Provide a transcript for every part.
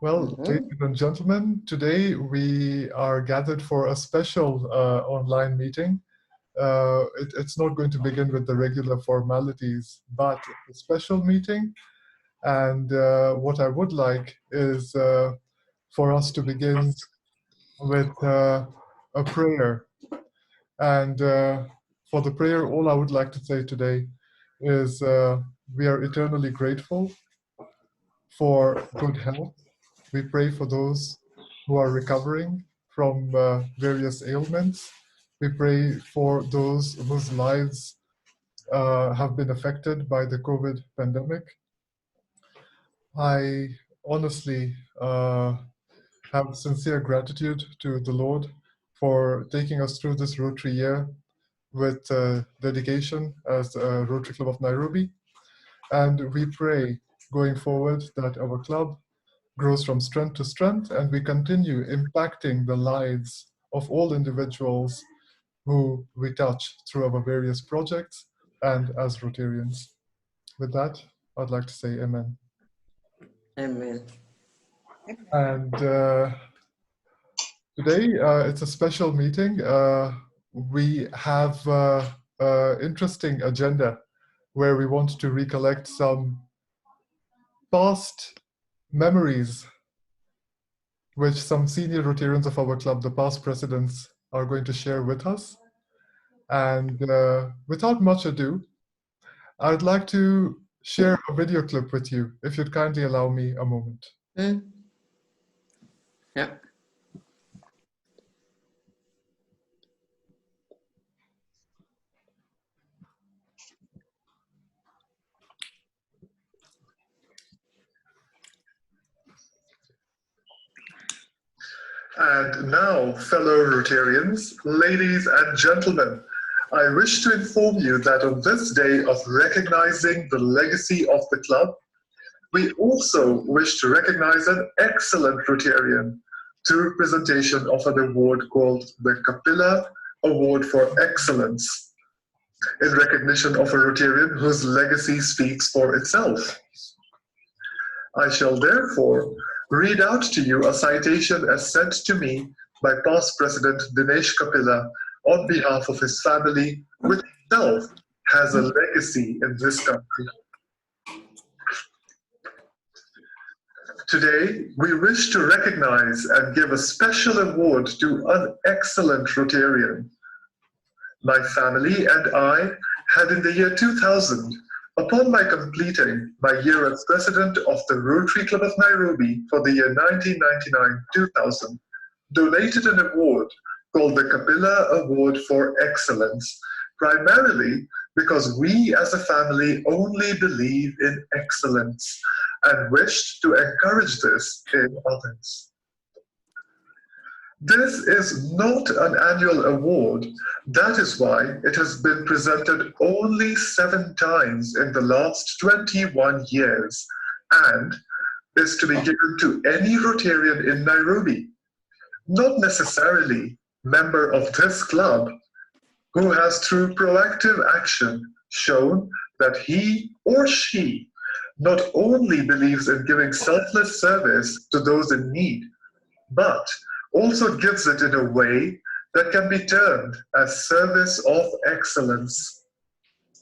Well, ladies and gentlemen, today we are gathered for a special online meeting. It's not going to begin with the regular formalities, but a special meeting. And what I would like is for us to begin with a prayer. And for the prayer, all I would like to say today is we are eternally grateful for good health. We pray for those who are recovering from various ailments. We pray for those whose lives have been affected by the COVID pandemic. I honestly have sincere gratitude to the Lord for taking us through this Rotary Year with dedication as Rotary Club of Nairobi. And we pray going forward that our club grows from strength to strength, and we continue impacting the lives of all individuals who we touch through our various projects and as Rotarians. With that, I'd like to say amen. Amen. And today, it's a special meeting. We have an interesting agenda where we want to recollect some past memories which some senior Rotarians of our club, the past presidents, are going to share with us. And without much ado, I'd like to share a video clip with you, if you'd kindly allow me a moment. Yeah. And now, fellow Rotarians, ladies and gentlemen, I wish to inform you that on this day of recognizing the legacy of the club, we also wish to recognize an excellent Rotarian through presentation of an award called the Cabilla Award for Excellence, in recognition of a Rotarian whose legacy speaks for itself. I shall therefore read out to you a citation as sent to me by past President Dinesh Cabilla on behalf of his family, which itself has a legacy in this country. Today, we wish to recognize and give a special award to an excellent Rotarian. My family and I had in the year 2000, upon my completing my year as president of the Rotary Club of Nairobi for the year 1999-2000, donated an award called the Cabilla Award for Excellence, primarily because we as a family only believe in excellence and wished to encourage this in others. This is not an annual award. That is why it has been presented only 7 times in the last 21 years and is to be given to any Rotarian in Nairobi, not necessarily member of this club, who has through proactive action shown that he or she not only believes in giving selfless service to those in need, but also gives it in a way that can be termed as service of excellence,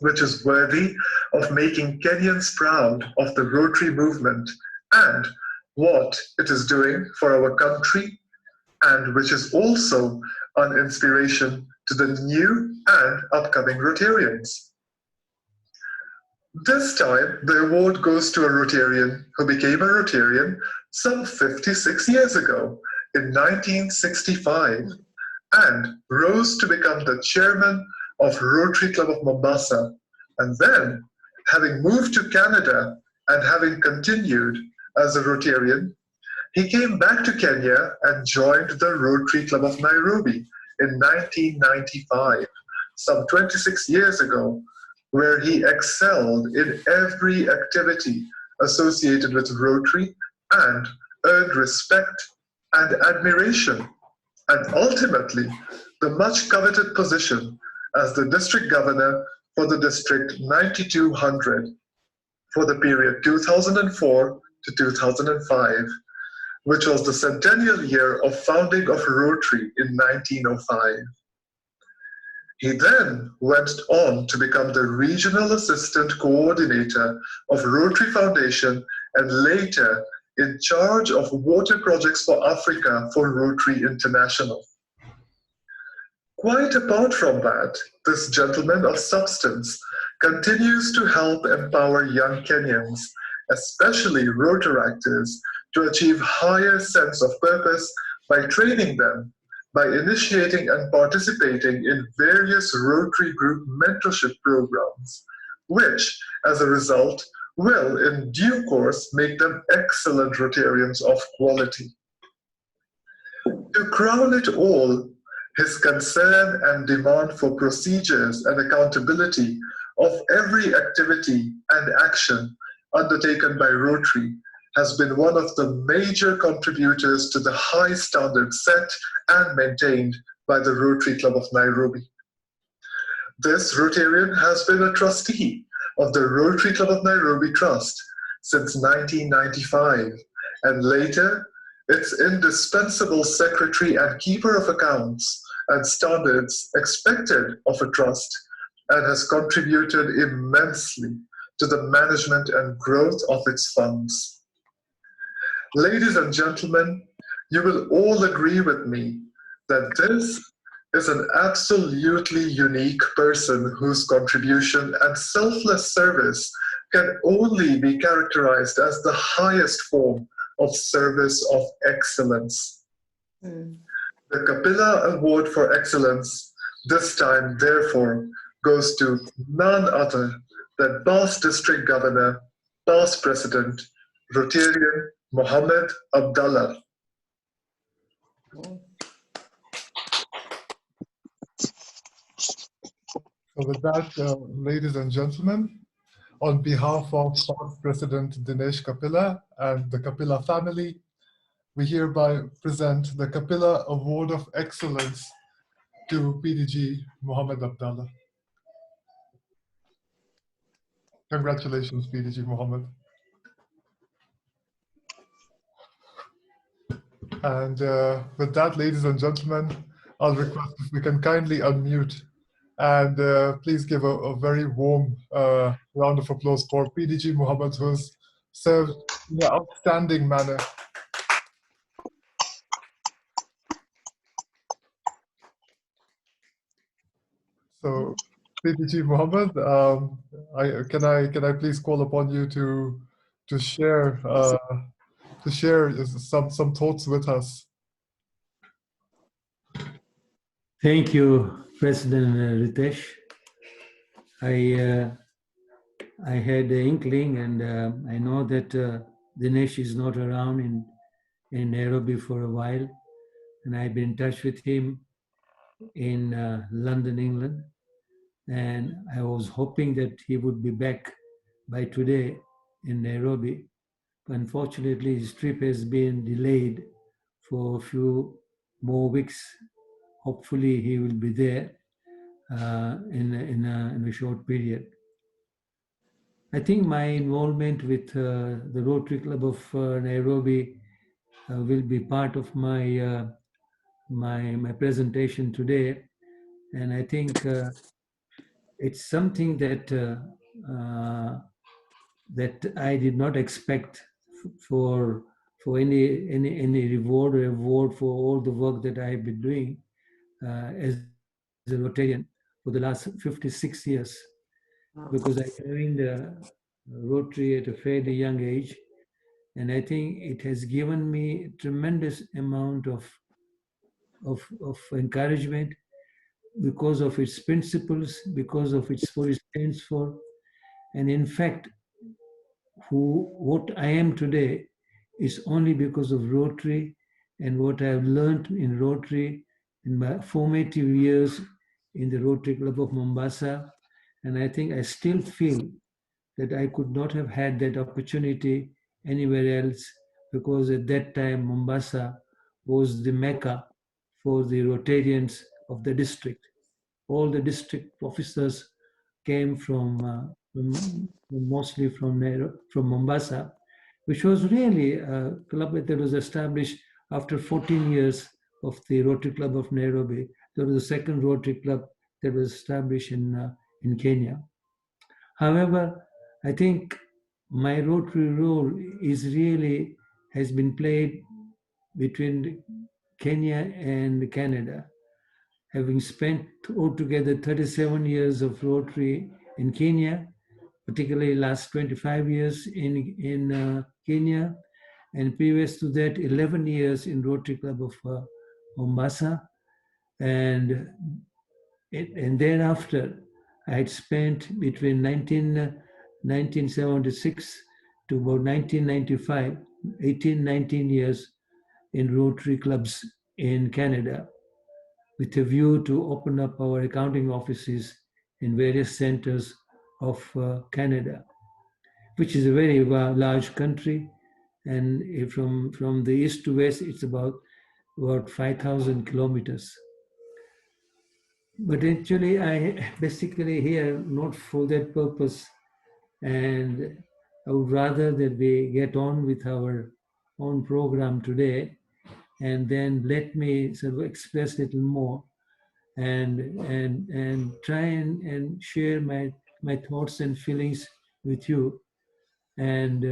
which is worthy of making Kenyans proud of the Rotary movement and what it is doing for our country, and which is also an inspiration to the new and upcoming Rotarians. This time, the award goes to a Rotarian who became a Rotarian some 56 years ago, in 1965, and rose to become the chairman of Rotary Club of Mombasa. And then, having moved to Canada and having continued as a Rotarian, he came back to Kenya and joined the Rotary Club of Nairobi in 1995, some 26 years ago, where he excelled in every activity associated with Rotary and earned respect and admiration, and ultimately the much coveted position as the district governor for the district 9200 for the period 2004 to 2005. which was the centennial year of founding of Rotary in 1905. He then went on to become the Regional Assistant Coordinator of Rotary Foundation and later in charge of water projects for Africa for Rotary International. Quite apart from that, this gentleman of substance continues to help empower young Kenyans, especially Rotaractors, to achieve higher sense of purpose by training them, by initiating and participating in various Rotary Group mentorship programs, which, as a result, will in due course make them excellent Rotarians of quality. To crown it all, his concern and demand for procedures and accountability of every activity and action undertaken by Rotary has been one of the major contributors to the high standards set and maintained by the Rotary Club of Nairobi. This Rotarian has been a trustee of the Rotary Club of Nairobi Trust since 1995, and later its indispensable secretary and keeper of accounts and standards expected of a trust, and has contributed immensely to the management and growth of its funds. Ladies and gentlemen, you will all agree with me that this is an absolutely unique person whose contribution and selfless service can only be characterized as the highest form of service of excellence. The Cabilla Award for Excellence this time, therefore, goes to none other than past District Governor, past President, Rotarian Mohammed Abdallah. So with that, ladies and gentlemen, on behalf of past President Dinesh Kapila and the Kapila family, we hereby present the Kapila Award of Excellence to PDG Mohammed Abdallah. Congratulations, PDG Mohammed. And with that, ladies and gentlemen, I'll request if we can kindly unmute and please give a very warm round of applause for PDG Mohammed, who's served in an outstanding manner. So, PDG Mohammed, can I please call upon you to share some thoughts with us? Thank you, President Ritesh. I had an inkling, and I know that Dinesh is not around in Nairobi for a while, and I've been in touch with him in London, England, and I was hoping that he would be back by today in Nairobi. Unfortunately, his trip has been delayed for a few more weeks. Hopefully, he will be there in a short period. I think my involvement with the Rotary Club of Nairobi will be part of my my presentation today, and I think it's something that that I did not expect for any reward or award for all the work that I have been doing as a Rotarian for the last 56 years, because I joined Rotary at a fairly young age, and I think it has given me a tremendous amount of encouragement because of its principles, because of what it stands for, and in fact, what I am today is only because of Rotary and what I have learned in Rotary in my formative years in the Rotary Club of Mombasa. And I think I still feel that I could not have had that opportunity anywhere else, because at that time Mombasa was the mecca for the Rotarians of the district. All the district officers came from mostly from Mombasa, which was really a club that was established after 14 years of the Rotary Club of Nairobi. That was the second Rotary Club that was established in Kenya. However, I think my Rotary role is really has been played between Kenya and Canada, having spent altogether 37 years of Rotary in Kenya, particularly last 25 years in Kenya, and previous to that 11 years in Rotary Club of Mombasa, and thereafter I had spent between 1976 to about 1995, 18, 19 years in Rotary clubs in Canada, with a view to open up our accounting offices in various centers of Canada, which is a very large country. And from the east to west, it's about 5,000 kilometers. But actually, I basically here not for that purpose, and I would rather that we get on with our own program today, and then let me sort of express a little more and try and share my thoughts and feelings with you, and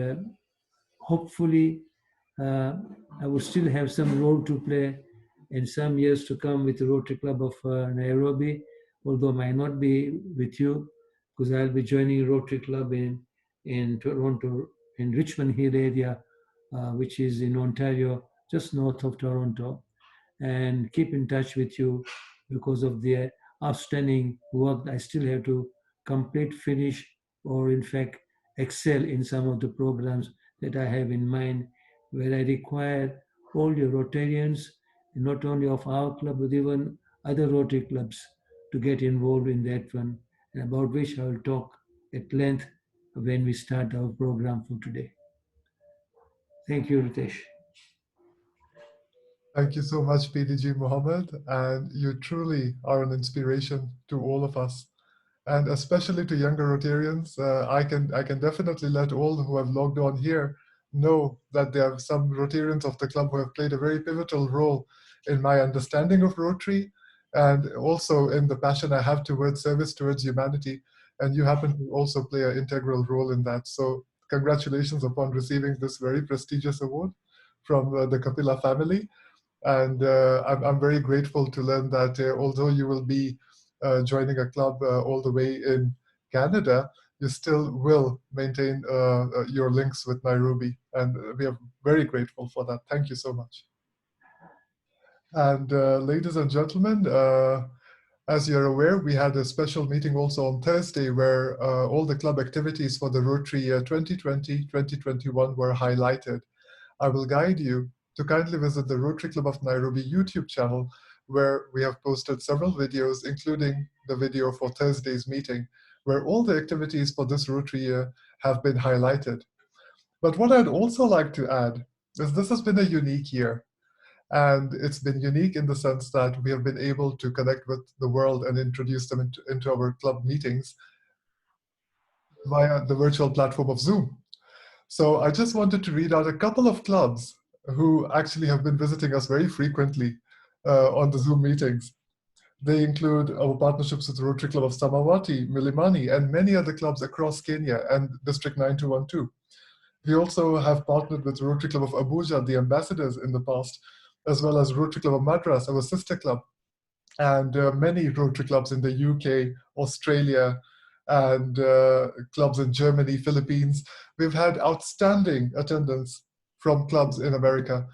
hopefully I will still have some role to play in some years to come with the Rotary Club of Nairobi, although I might not be with you because I'll be joining Rotary Club in Toronto, in Richmond Hill area, which is in Ontario, just north of Toronto, and keep in touch with you because of the outstanding work I still have to complete, finish, or in fact excel in some of the programs that I have in mind, where I require all your Rotarians, not only of our club, but even other Rotary clubs, to get involved in that one, and about which I will talk at length when we start our program for today. Thank you, Ritesh. Thank you so much, PDG Mohammed, and you truly are an inspiration to all of us, and especially to younger Rotarians. I can definitely let all who have logged on here know that there are some Rotarians of the club who have played a very pivotal role in my understanding of Rotary, and also in the passion I have towards service towards humanity. And you happen to also play an integral role in that. So congratulations upon receiving this very prestigious award from the Capilla family. And I'm very grateful to learn that although you will be joining a club all the way in Canada, you still will maintain your links with Nairobi. And we are very grateful for that. Thank you so much. And ladies and gentlemen, as you're aware, we had a special meeting also on Thursday where all the club activities for the Rotary Year 2020-2021 were highlighted. I will guide you to kindly visit the Rotary Club of Nairobi YouTube channel, where we have posted several videos, including the video for Thursday's meeting, where all the activities for this Rotary Year have been highlighted. But what I'd also like to add is this has been a unique year. And it's been unique in the sense that we have been able to connect with the world and introduce them into our club meetings via the virtual platform of Zoom. So I just wanted to read out a couple of clubs who actually have been visiting us very frequently on the Zoom meetings. They include our partnerships with the Rotary Club of Samawati, Milimani, and many other clubs across Kenya and District 9212. We also have partnered with Rotary Club of Abuja, the ambassadors in the past, as well as Rotary Club of Madras, our sister club, and many Rotary clubs in the UK, Australia, and clubs in Germany, Philippines. We've had outstanding attendance from clubs in America.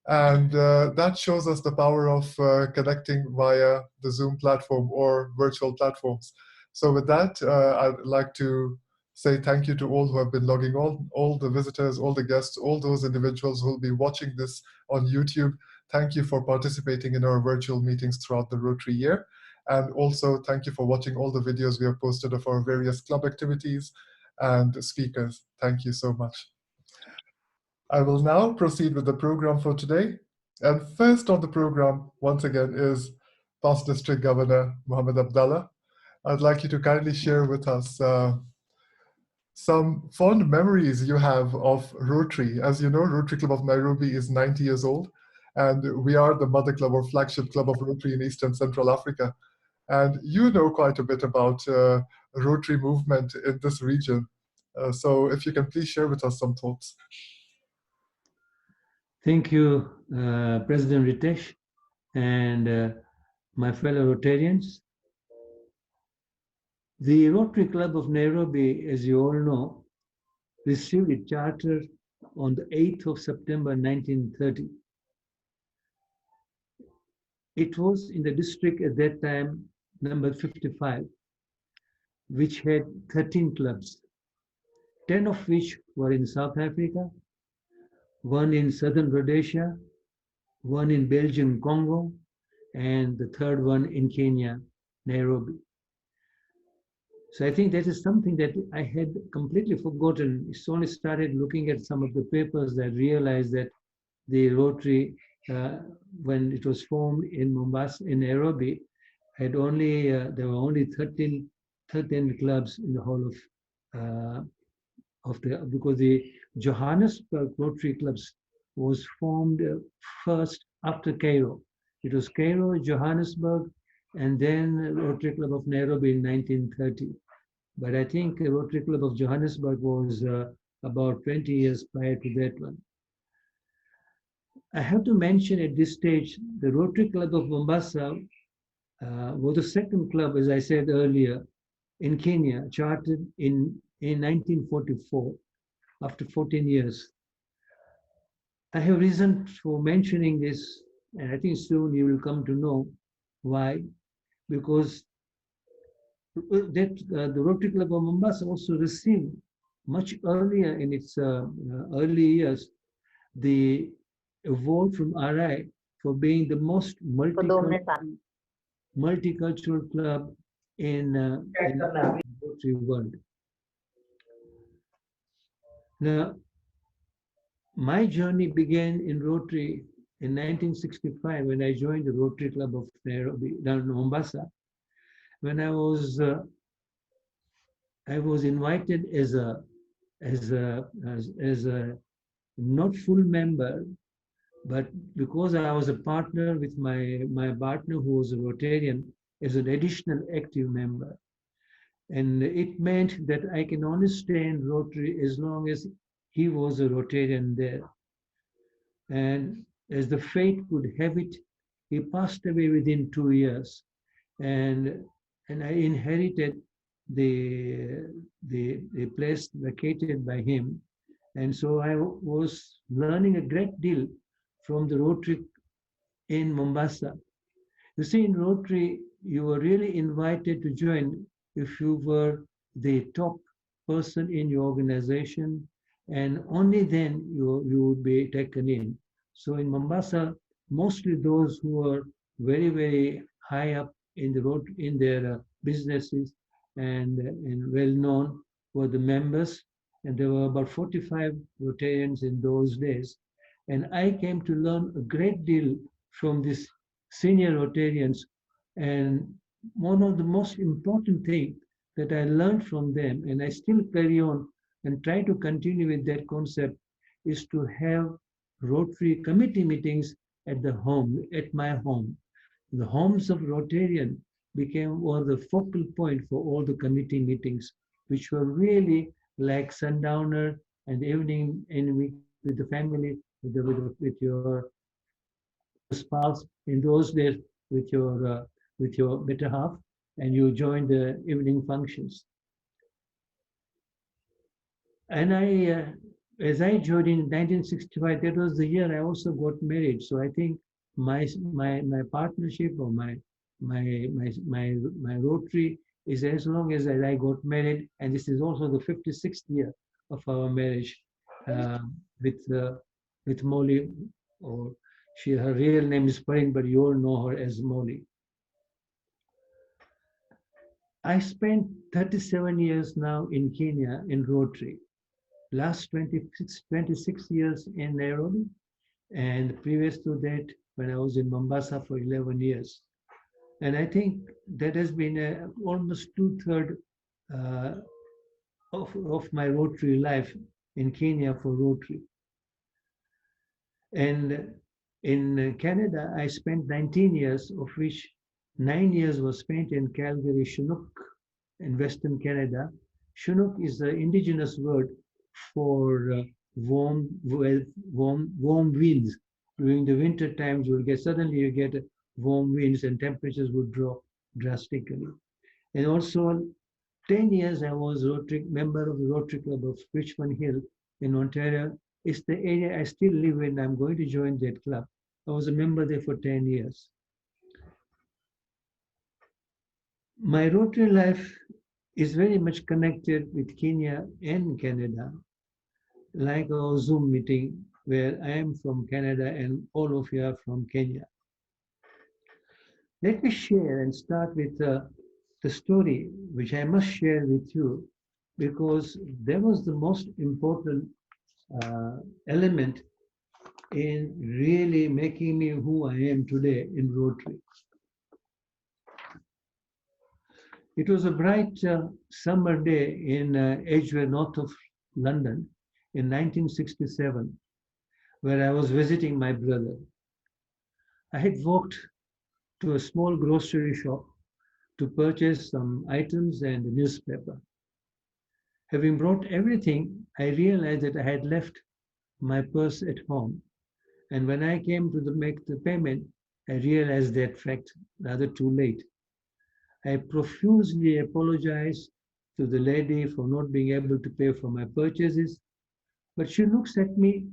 And that shows us the power of connecting via the Zoom platform or virtual platforms. So with that, I'd like to say thank you to all who have been logging on, all the visitors, all the guests, all those individuals who will be watching this on YouTube. Thank you for participating in our virtual meetings throughout the Rotary Year. And also thank you for watching all the videos we have posted of our various club activities and speakers. Thank you so much. I will now proceed with the program for today. And first on the program, once again, is Past District Governor Mohammed Abdallah. I'd like you to kindly share with us some fond memories you have of Rotary. As you know, Rotary Club of Nairobi is 90 years old, and we are the mother club or flagship club of Rotary in East and Central Africa. And you know quite a bit about Rotary movement in this region. So if you can please share with us some thoughts. Thank you, President Ritesh, and my fellow Rotarians. The Rotary Club of Nairobi, as you all know, received its charter on the 8th of September 1930. It was in the district at that time, number 55, which had 13 clubs, 10 of which were in South Africa, one in Southern Rhodesia, one in Belgian Congo, and the third one in Kenya, Nairobi. So I think that is something that I had completely forgotten. It's only started looking at some of the papers that I realized that the Rotary, when it was formed in Mombasa, in Nairobi, had only, there were only 13 clubs in the whole of because the Johannesburg Rotary Clubs was formed first after Cairo. It was Cairo, Johannesburg, and then Rotary Club of Nairobi in 1930. But I think the Rotary Club of Johannesburg was about 20 years prior to that one. I have to mention at this stage, the Rotary Club of Mombasa was the second club, as I said earlier, in Kenya, chartered in 1944, after 14 years. I have reason for mentioning this, and I think soon you will come to know why, because the Rotary Club of Mombasa also received much earlier in its early years the award from RI for being the most multicultural club in the Rotary world. Now, my journey began in Rotary in 1965 when I joined the Rotary Club of Nairobi, down in Mombasa. When I was invited as a not full member, but because I was a partner with my partner who was a Rotarian, as an additional active member. And it meant that I can only stay in Rotary as long as he was a Rotarian there. And as the fate would have it, he passed away within 2 years. And I inherited the place vacated by him. And so I was learning a great deal from the Rotary in Mombasa. You see, in Rotary, you were really invited to join if you were the top person in your organization, and only then you would be taken in. So in Mombasa, mostly those who were very, very high up in the road in their businesses and well known were the members, and there were about 45 Rotarians in those days. And I came to learn a great deal from these senior Rotarians, and one of the most important things that I learned from them, and I still carry on and try to continue with that concept, is to have Rotary committee meetings at the home, at my home. The homes of Rotarian became one of the focal point for all the committee meetings, which were really like sundowner and evening with the family, with your spouse, in those days with your better half, and you join the evening functions. And as I joined in 1965, that was the year I also got married. So I think my partnership or my Rotary is as long as I got married, and this is also the 56th year of our marriage with Molly, or her real name is Parin, but you all know her as Molly. I spent 37 years now in Kenya in Rotary. Last 26 years in Nairobi, and previous to that, when I was in Mombasa for 11 years. And I think that has been almost 2/3 of my Rotary life in Kenya for Rotary. And in Canada, I spent 19 years, of which 9 years was spent in Calgary, Chinook, in Western Canada. Chinook is the indigenous word for warm winds. During the winter times, you get warm winds and temperatures would drop drastically. And also 10 years I was Rotary member of the Rotary Club of Richmond Hill in Ontario. It's the area I still live in. I'm going to join that club. I was a member there for 10 years. My Rotary life is very much connected with Kenya and Canada, like our Zoom meeting where I am from Canada and all of you are from Kenya. Let me share and start with the story which I must share with you because that was the most important element in really making me who I am today in Rotary. It was a bright summer day in Edgware, north of London in 1967, where I was visiting my brother. I had walked to a small grocery shop to purchase some items and a newspaper. Having brought everything, I realized that I had left my purse at home. And when I came to make the payment, I realized that fact rather too late. I profusely apologized to the lady for not being able to pay for my purchases, but she looks at me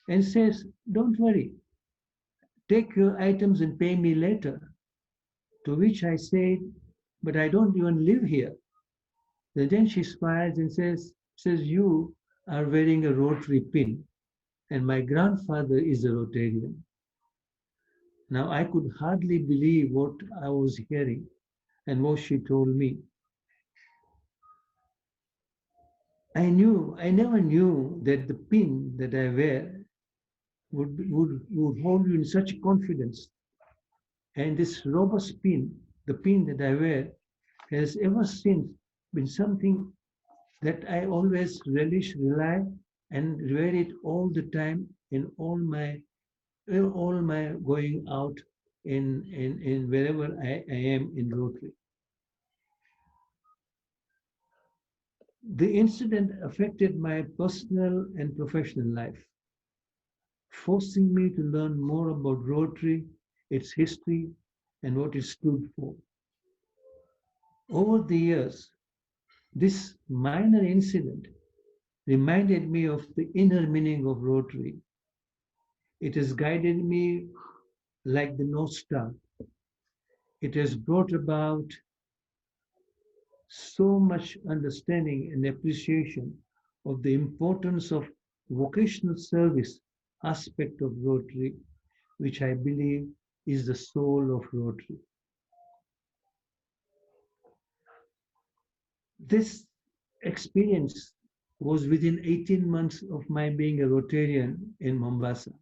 and says, "Don't worry, take your items and pay me later." To which I said, "But I don't even live here." And then she smiles and says, "You are wearing a Rotary pin, and my grandfather is a Rotarian." Now I could hardly believe what I was hearing and what she told me. I never knew that the pin that I wear would hold you in such confidence. And this robust pin, the pin that I wear, has ever since been something that I always rely, and wear it all the time in all my going out in wherever I am in Rotary. The incident affected my personal and professional life, forcing me to learn more about Rotary, its history, and what it stood for. Over the years, this minor incident reminded me of the inner meaning of Rotary. It has guided me like the North Star. It has brought about so much understanding and appreciation of the importance of vocational service aspect of Rotary, which I believe is the soul of Rotary. This experience was within 18 months of my being a Rotarian in Mombasa.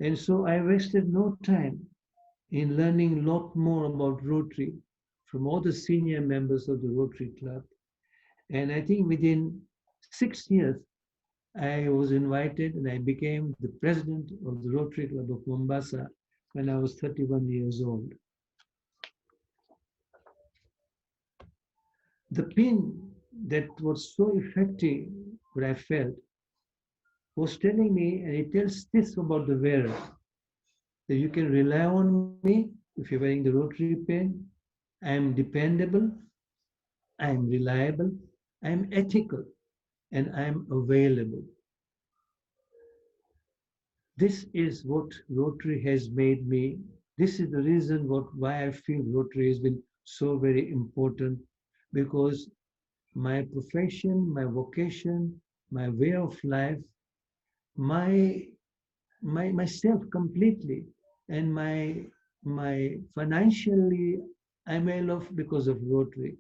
And so I wasted no time in learning a lot more about Rotary from all the senior members of the Rotary Club. And I think within 6 years, I was invited and I became the president of the Rotary Club of Mombasa when I was 31 years old. The pin that was so effective, what I felt, was telling me, and it tells this about the wearer, that you can rely on me if you're wearing the Rotary pin. I am dependable, I am reliable, I am ethical, and I am available. This is what Rotary has made me. This is the reason why I feel Rotary has been so very important, because my profession, my vocation, my way of life, myself completely, and my financially, I'm well off because of Rotary.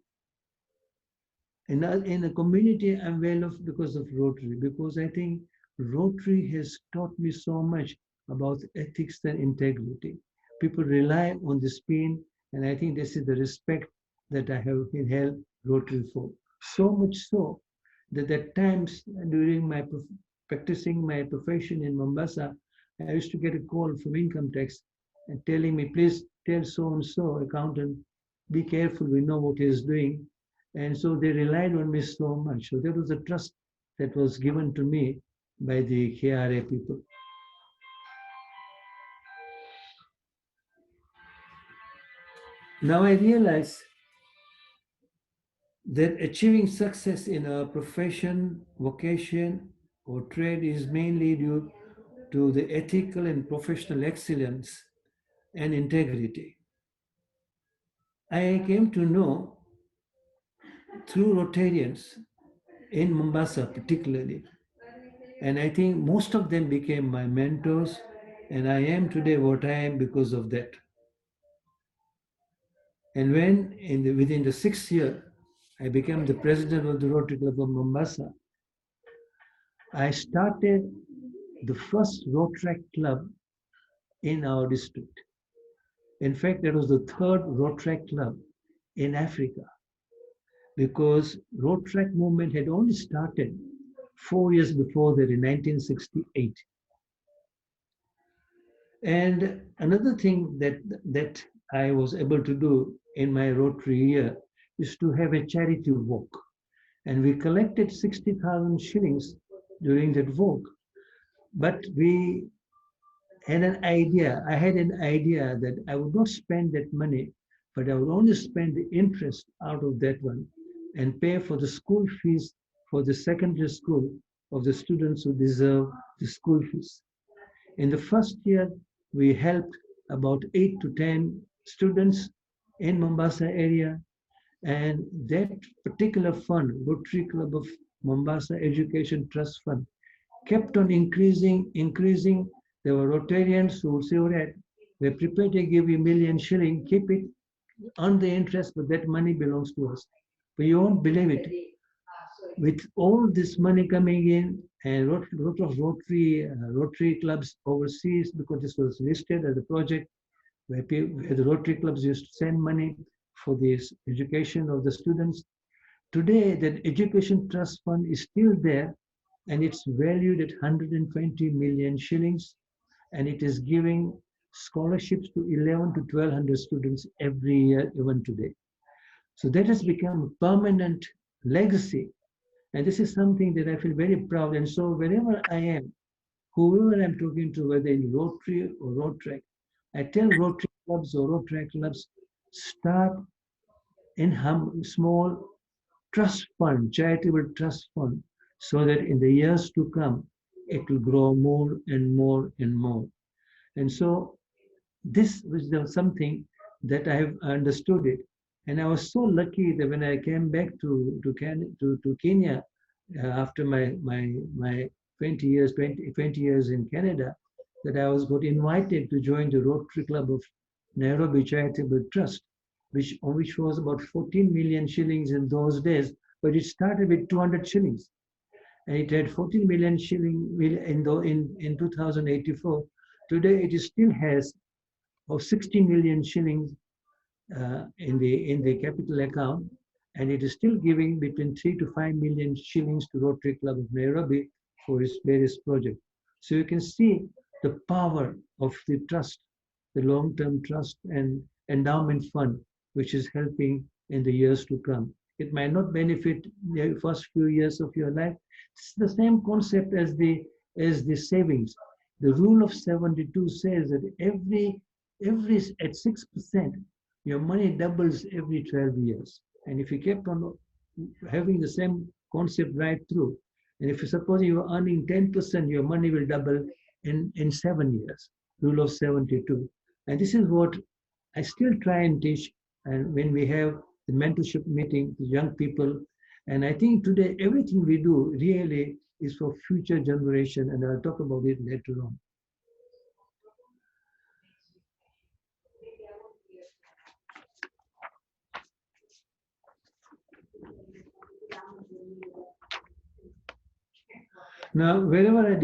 In a community, I'm well off because of Rotary, because I think Rotary has taught me so much about ethics and integrity. People rely on this pin, and I think this is the respect that I have held Rotary for. So much so that at times during my practicing my profession in Mombasa, I used to get a call from income tax and telling me, please tell so and so accountant, be careful, we know what he is doing. And so they relied on me so much. So there was a trust that was given to me by the KRA people. Now I realize that achieving success in a profession, vocation, or trade is mainly due to the ethical and professional excellence and integrity. I came to know through Rotarians in Mombasa, particularly, and I think most of them became my mentors, and I am today what I am because of that. And when within the 6th year, I became the president of the Rotary Club of Mombasa, I started the first Rotary Club in our district. In fact, that was the third Rotary Club in Africa, because Rotary movement had only started 4 years before that in 1968. And another thing that I was able to do in my Rotary year is to have a charity walk. And we collected 60,000 shillings during that walk. But we had an idea, I had an idea that I would not spend that money, but I would only spend the interest out of that one and pay for the school fees for the secondary school of the students who deserve the school fees. In the first year, we helped about 8 to 10 students in Mombasa area, and that particular fund, Rotary Club of Mombasa Education Trust Fund, kept on increasing. There were Rotarians who would say, all right, we're prepared to give you £1,000,000 shilling, keep it, earn the interest, but that money belongs to us. But you won't believe it. With all this money coming in and a lot of Rotary clubs overseas, because this was listed as a project where the Rotary clubs used to send money for this education of the students. Today, that education trust fund is still there, and it's valued at 120 million shillings, and it is giving scholarships to 11 to 1200 students every year, even today. So that has become a permanent legacy. And this is something that I feel very proud. And so wherever I am, whoever I'm talking to, whether in Rotary or Rotary, I tell Rotary clubs or Rotary clubs, start in small trust fund, charitable trust fund, so that in the years to come, it will grow more and more and more. And so this was something that I have understood it. And I was so lucky that when I came back to Kenya after my 20 years in Canada, that I got invited to join the Rotary Club of Nairobi Charitable Trust, which was about 14 million shillings in those days, but it started with 200 shillings. And it had 14 million shilling in 2084. Today it still has of 60 million shillings in the capital account, and it is still giving between 3 to 5 million shillings to Rotary Club of Nairobi for its various projects. So you can see the power of the trust, the long-term trust and endowment fund, which is helping in the years to come. It might not benefit the first few years of your life. It's the same concept as the savings. The rule of 72 says that every at 6%, your money doubles every 12 years. And if you kept on having the same concept right through, and if you suppose you are earning 10%, your money will double in 7 years. Rule of 72. And this is what I still try and teach. And when we have the mentorship meeting with young people, and I think today everything we do really is for future generation, and I'll talk about it later on. Now, wherever I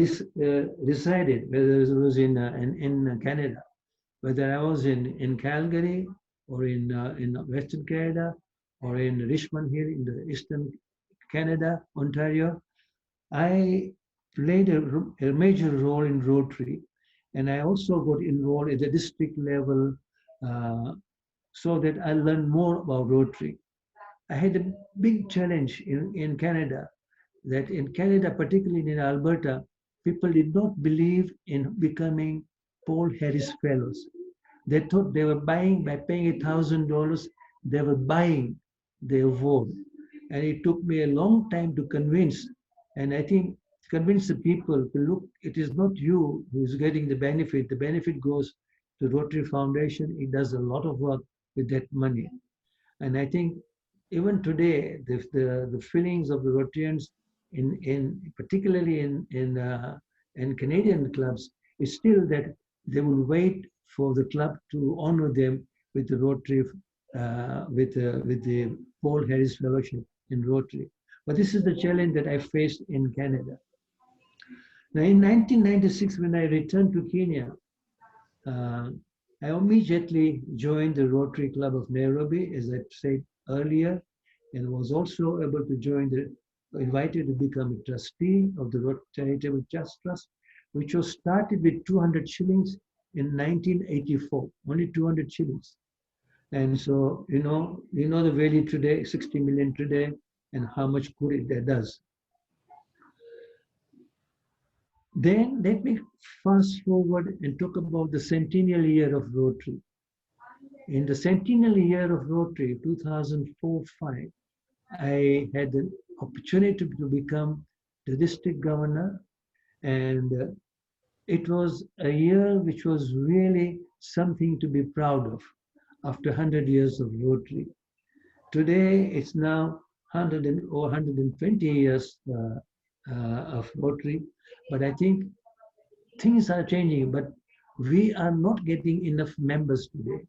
resided, whether it was in Canada, whether I was in Calgary or in Western Canada or in Richmond here in the Canada, Ontario, I played a major role in Rotary, and I also got involved at the district level so that I learned more about Rotary. I had a big challenge in Canada, that in Canada, particularly in Alberta, people did not believe in becoming Paul Harris Fellows. They thought they were buying, by paying $1,000, they were buying their vote. And it took me a long time to convince, and I think convince the people to look, it is not you who's getting the benefit goes to Rotary Foundation. It does a lot of work with that money. And I think even today, the feelings of the Rotarians, particularly in Canadian clubs, is still that they will wait for the club to honor them with the Rotary, with the Paul Harris Fellowship in Rotary. But this is the challenge that I faced in Canada. Now, in 1996, when I returned to Kenya, I immediately joined the Rotary Club of Nairobi, as I said earlier, and was also able to invited to become a trustee of the Rotary Charitable Trust, which was started with 200 shillings in 1984, only 200 shillings. And so, you know the value today, 60 million today, and how much good it does. Then let me fast forward and talk about the Centennial Year of Rotary. In the Centennial Year of Rotary, 2004-05, I had the opportunity to become the district governor, and it was a year which was really something to be proud of after 100 years of Rotary. Today, it's now 120 years of Rotary, but I think things are changing, but we are not getting enough members today.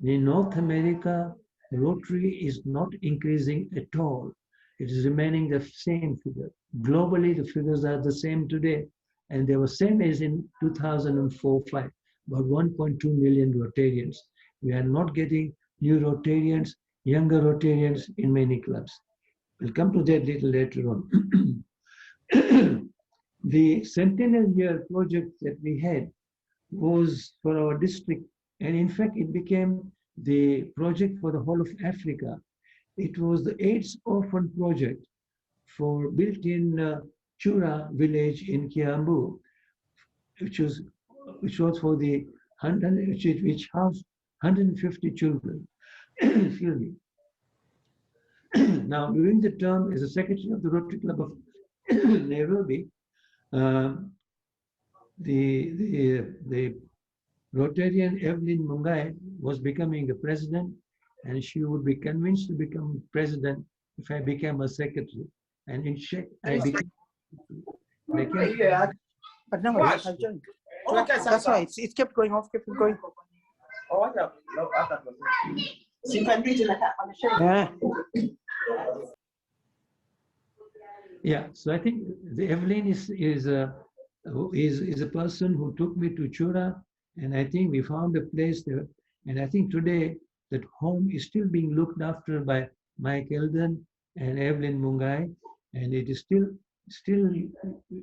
In North America, Rotary is not increasing at all. It is remaining the same figure. Globally, the figures are the same today, and they were same as in 2004-05, about 1.2 million Rotarians. We are not getting new Rotarians, younger Rotarians in many clubs. We'll come to that little later on. The Centennial Year project that we had was for our district, and in fact, it became the project for the whole of Africa. It was the AIDS orphan project built in Chura village in Kiambu, which was for the which housed 150 children. Excuse me. Now, during the term as a secretary of the Rotary Club of Nairobi, the Rotarian Evelyn Mungai was becoming the president, and she would be convinced to become president if I became a secretary. And in check, I became. But no, I've joined. That's why it kept going off, kept going. Yeah. Yeah, so I think the Evelyn is a person who took me to Chura, and I think we found a place there. And I think today that home is still being looked after by Mike Eldon and Evelyn Mungai, and it is still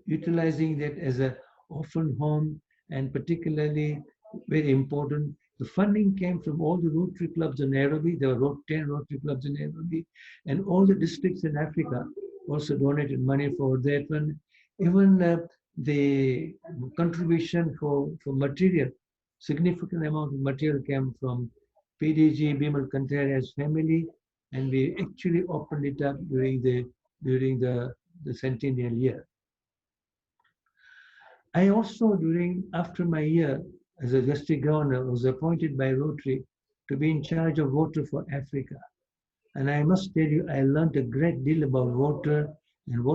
utilizing that as an orphan home, and particularly very important. The funding came from all the Rotary clubs in Nairobi. There were 10 Rotary clubs in Nairobi, and all the districts in Africa also donated money for that one. Even the contribution for material, significant amount of material came from PDG Bimal Kanteria's family, and we actually opened it up during the Centennial Year. I also, after my year as a district governor, was appointed by Rotary to be in charge of water for Africa. And I must tell you, I learned a great deal about water and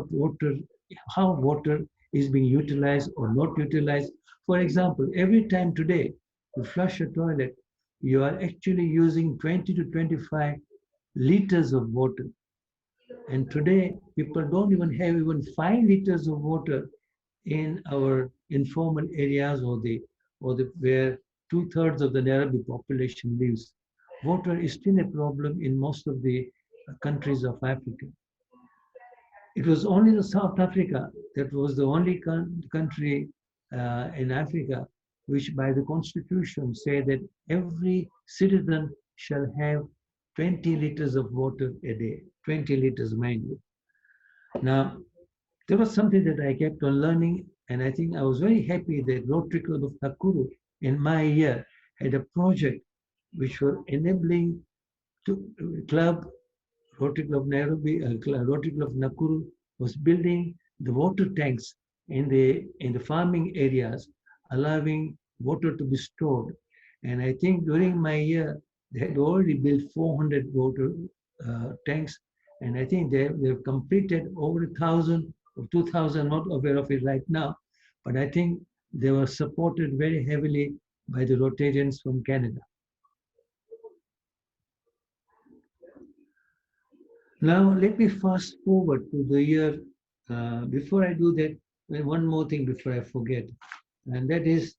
how water is being utilized or not utilized. For example, every time today you flush a toilet, you are actually using 20 to 25 liters of water. And today, people don't even have even 5 liters of water in our informal areas where 2/3 of the Nairobi population lives. Water is still a problem in most of the countries of Africa. It was only the South Africa that was the only country in Africa which by the constitution say that every citizen shall have 20 liters of water a day, 20 liters, mind you. Now, there was something that I kept on learning, and I think I was very happy that Rotary Club of Nakuru in my year had a project which were enabling to club, Rotary Club of Nairobi, Rotary Club of Nakuru was building the water tanks in the farming areas, allowing water to be stored. And I think during my year, they had already built 400 water tanks, and I think they've completed over 1,000 or 2,000. Not aware of it right now, but I think they were supported very heavily by the Rotarians from Canada. Now, let me fast forward to the year. Before I do that, one more thing before I forget, and that is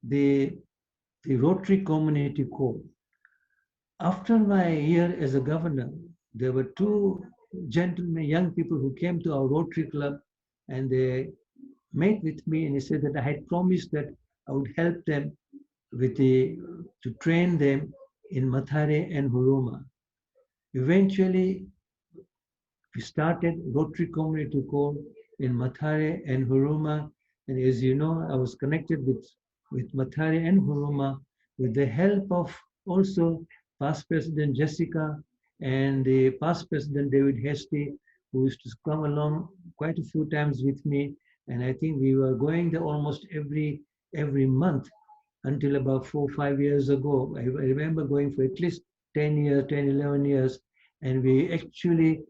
the Rotary Community Code. After my year as a governor, there were two gentlemen, young people who came to our Rotary Club, and they met with me and they said that I had promised that I would help them to train them in Mathare and Huruma. Eventually, we started Rotary Community Code in Mathare and Huruma, and as you know, I was connected with Mathare and Huruma with the help of also past President Jessica and the past President David Hasty, who used to come along quite a few times with me, and I think we were going there almost every month until about 4 or 5 years ago. I remember going for at least 10 years, 10, 11 years, and we actually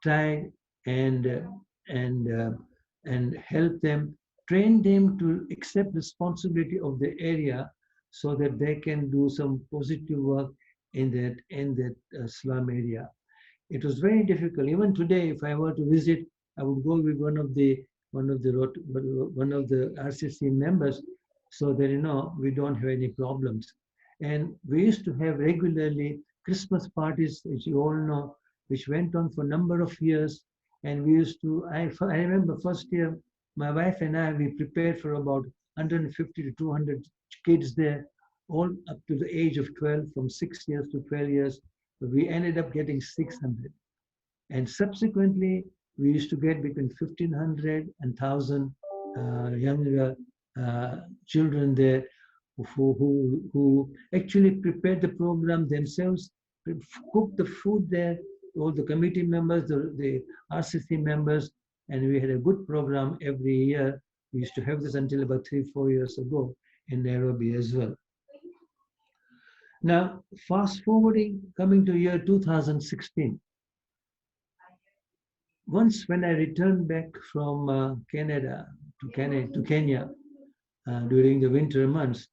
try and help them, train them to accept responsibility of the area so that they can do some positive work in that slum area. It was very difficult. Even today, if I were to visit, I would go with one of the RCC members so that we don't have any problems. And we used to have regularly Christmas parties, as you all know, which went on for a number of years. And we used to, I remember first year, my wife and I, we prepared for about 150 to 200 kids there, all up to the age of 12, from 6 years to 12 years. But we ended up getting 600. And subsequently, we used to get between 1,500 and 1,000 younger children there who actually prepared the program themselves, cooked the food there, all the committee members, the RCC members, and we had a good program every year. We used to have this until about 3 or 4 years ago in Nairobi as well. Now, fast forwarding, coming to year 2016. Once when I returned back from Canada to Kenya during the winter months,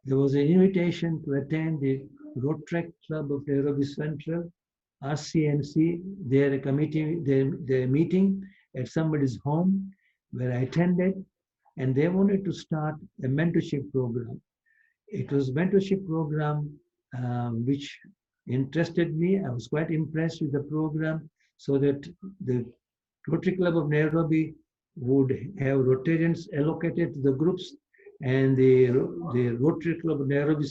there was an invitation to attend the Rotary Club of Nairobi Central, RCNC, their meeting at somebody's home where I attended, and they wanted to start a mentorship program. It was a mentorship program which interested me. I was quite impressed with the program, so that the Rotary Club of Nairobi would have Rotarians allocated to the groups, and the Rotary Club of Nairobi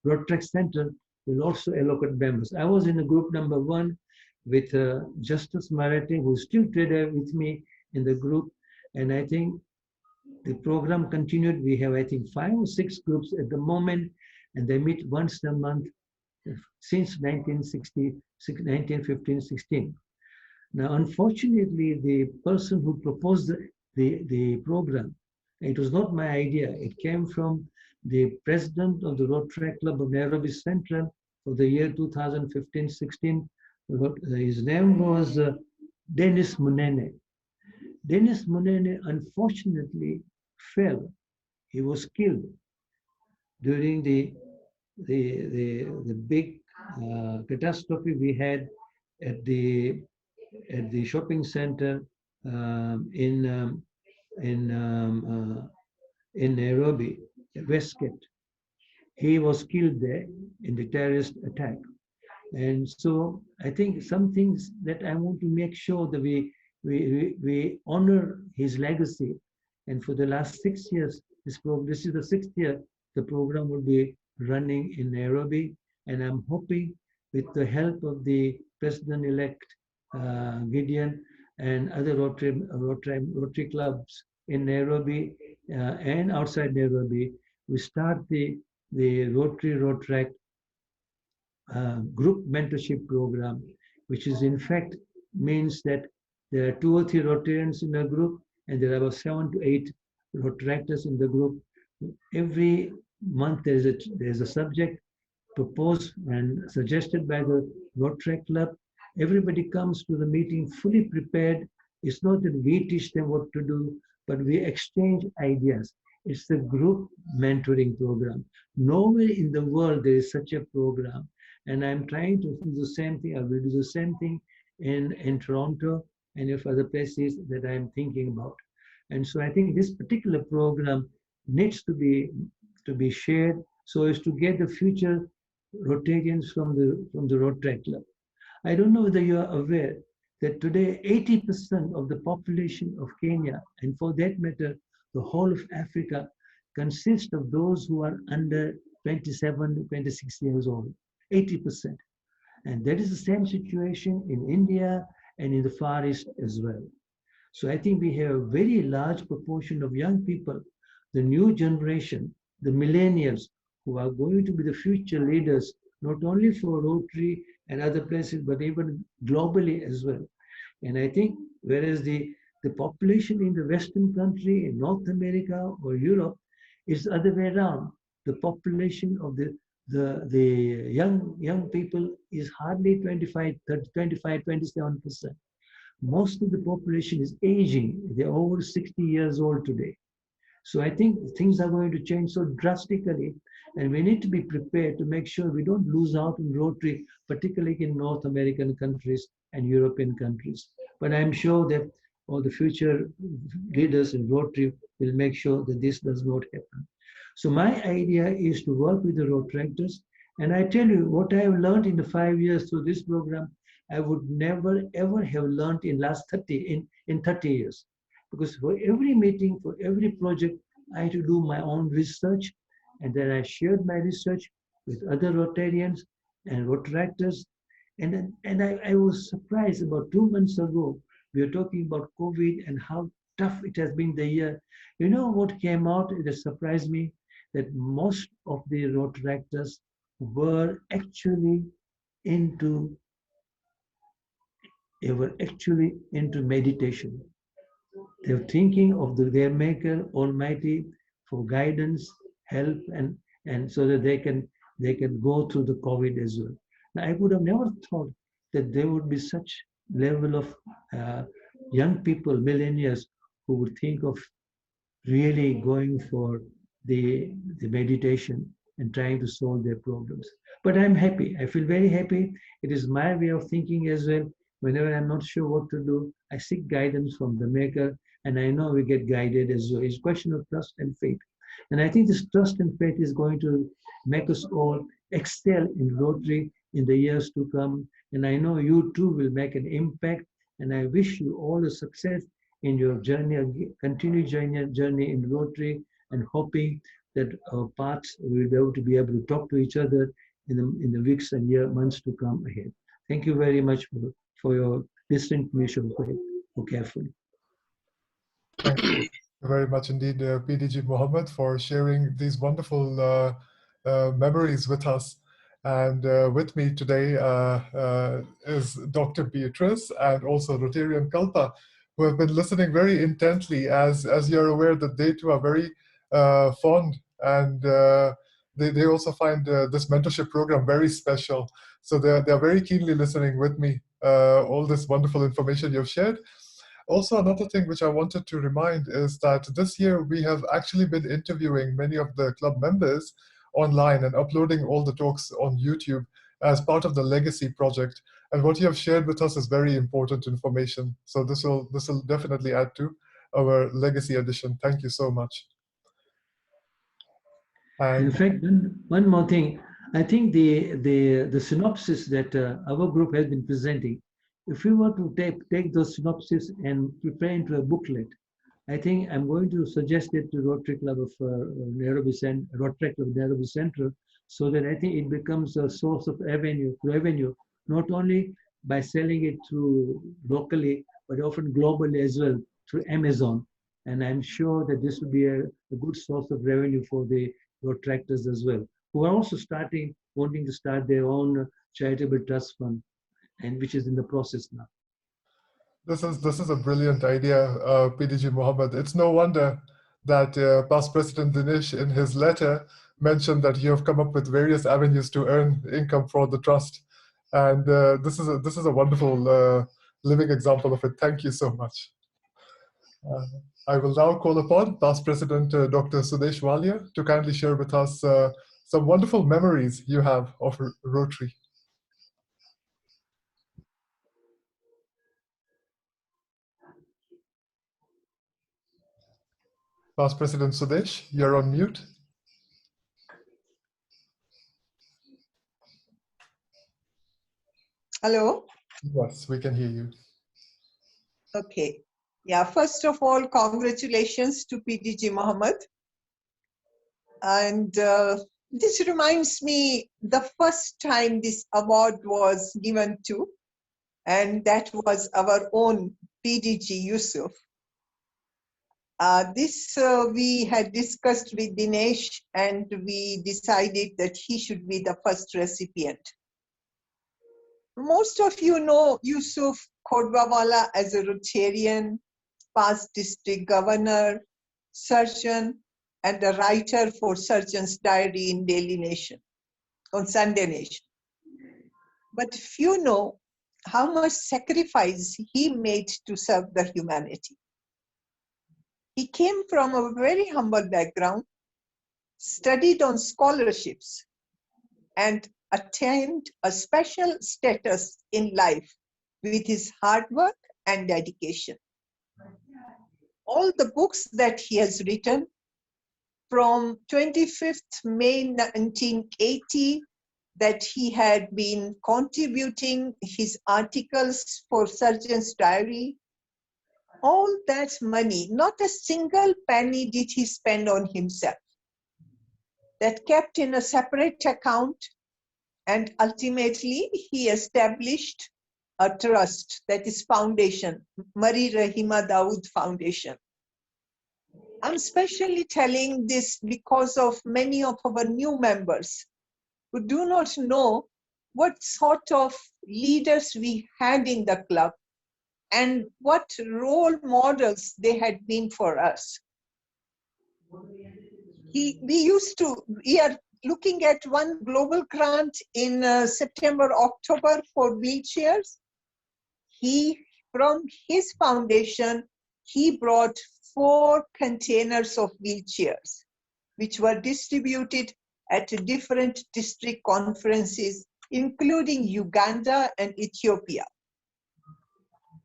Rotary Center will also allocate members. I was in the group number 1 with Justice Marathi, who's still today with me in the group, and I think the program continued. We have, I think, 5 or 6 groups at the moment, and they meet once a month since 1915-16. Now, unfortunately, the person who proposed the program, it was not my idea. It came from the president of the Rotary Club of Nairobi Central for the year 2015-16. His name was Dennis Munene. Dennis Munene unfortunately fell. He was killed during the big catastrophe we had at the shopping center in Nairobi, Westgate. He was killed there in the terrorist attack. And so I think some things that I want to make sure that we we honor his legacy. And for the last 6 years, this is the 6th year, the program will be running in Nairobi. And I'm hoping with the help of the President-elect Gideon and other Rotary clubs in Nairobi and outside Nairobi, we start the Rotary Rotaract group mentorship program, which is in fact means that there are 2 or 3 Rotarians in a group, and there are about 7 to 8 Rotaractors in the group. Every month there's a subject proposed and suggested by the Rotary Club. Everybody comes to the meeting fully prepared. It's not that we teach them what to do, but we exchange ideas. It's the group mentoring program. Nowhere in the world there is such a program. And I'm trying to do the same thing. I will do the same thing in Toronto and if other places that I'm thinking about. And so I think this particular program needs to be shared so as to get the future Rotarians from the Rotary Club. I don't know whether you are aware that today 80% of the population of Kenya, and for that matter, the whole of Africa, consists of those who are under 27 to 26 years old. 80%. And that is the same situation in India and in the Far East as well. So I think we have a very large proportion of young people, the new generation, the millennials, who are going to be the future leaders, not only for Rotary and other places, but even globally as well. And I think whereas the population in the Western country, in North America or Europe, is the other way around. The population of the young people is hardly 25, 27%. Most of the population is aging. They're over 60 years old today. So I think things are going to change so drastically, and we need to be prepared to make sure we don't lose out on Rotary, particularly in North American countries and European countries. But I'm sure that all the future leaders in Rotary will make sure that this does not happen. So my idea is to work with the Rotaractors, and I tell you what I have learned in the 5 years through this program, I would never ever have learned in last 30 years. Because for every meeting, for every project, I had to do my own research, and then I shared my research with other Rotarians and Rotaractors. And I was surprised about 2 months ago, we were talking about COVID and how tough it has been the year. You know what came out that surprised me? That most of the Rotaractors were actually into meditation. They're thinking of their Maker Almighty for guidance, help, and so that they can go through the COVID as well. Now, I would have never thought that there would be such level of young people, millennials, who would think of really going for the meditation and trying to solve their problems. But I'm happy. I feel very happy. It is my way of thinking as well. Whenever I'm not sure what to do, I seek guidance from the Maker, and I know we get guided as well. It's a question of trust and faith. And I think this trust and faith is going to make us all excel in Rotary in the years to come. And I know you too will make an impact. And I wish you all the success in your journey, continued journey in Rotary, and hoping that our paths will be able to talk to each other in the weeks and months to come ahead. Thank you very much for your listening to me so carefully. Thank you very much indeed, PDG Mohammed, for sharing these wonderful memories with us. And with me today is Dr. Beatrice and also Rotarian Kalpa, who have been listening very intently, as you're aware that they too are very fond, and they also find this mentorship program very special. So they're very keenly listening with me, all this wonderful information you've shared. Also, another thing which I wanted to remind is that this year we have actually been interviewing many of the club members online and uploading all the talks on YouTube as part of the Legacy project. And what you have shared with us is very important information. So this will definitely add to our Legacy edition. Thank you so much. And in fact, one more thing. I think the synopsis that our group has been presenting if we were to take those synopsis and prepare into a booklet, I think I'm going to suggest it to Rotary Club of Nairobi Central, so that I think it becomes a source of revenue, not only by selling it through locally, but often globally as well through Amazon. And I'm sure that this will be a good source of revenue for the Rotractors as well, who are also wanting to start their own charitable trust fund, and which is in the process now. This is a brilliant idea, PDG Mohammed. It's no wonder that past President Dinesh in his letter mentioned that you have come up with various avenues to earn income for the trust. And this is a wonderful living example of it. Thank you so much. I will now call upon past President Dr. Sudesh Walia to kindly share with us some wonderful memories you have of Rotary. Past President Sudesh, you're on mute. Hello? Yes, we can hear you. Okay. Yeah, first of all, congratulations to PDG Mohammed. And this reminds me the first time this award was given to, and that was our own PDG Yusuf. This we had discussed with Dinesh, and we decided that he should be the first recipient. Most of you know Yusuf Khodwawala as a Rotarian, past district governor, surgeon, and a writer for Surgeon's Diary in Daily Nation, on Sunday Nation. But few know how much sacrifice he made to serve the humanity. He came from a very humble background, studied on scholarships, and attained a special status in life with his hard work and dedication. All the books that he has written, from 25th May 1980, that he had been contributing his articles for Surgeon's Diary, all that money, not a single penny did he spend on himself. That kept in a separate account, and ultimately he established a trust, that is foundation, Marie Rahima Dawood Foundation. I'm especially telling this because of many of our new members who do not know what sort of leaders we had in the club and what role models they had been for us. We are looking at one global grant in September, October for wheelchairs. From his foundation, he brought 4 containers of wheelchairs, which were distributed at different district conferences, including Uganda and Ethiopia.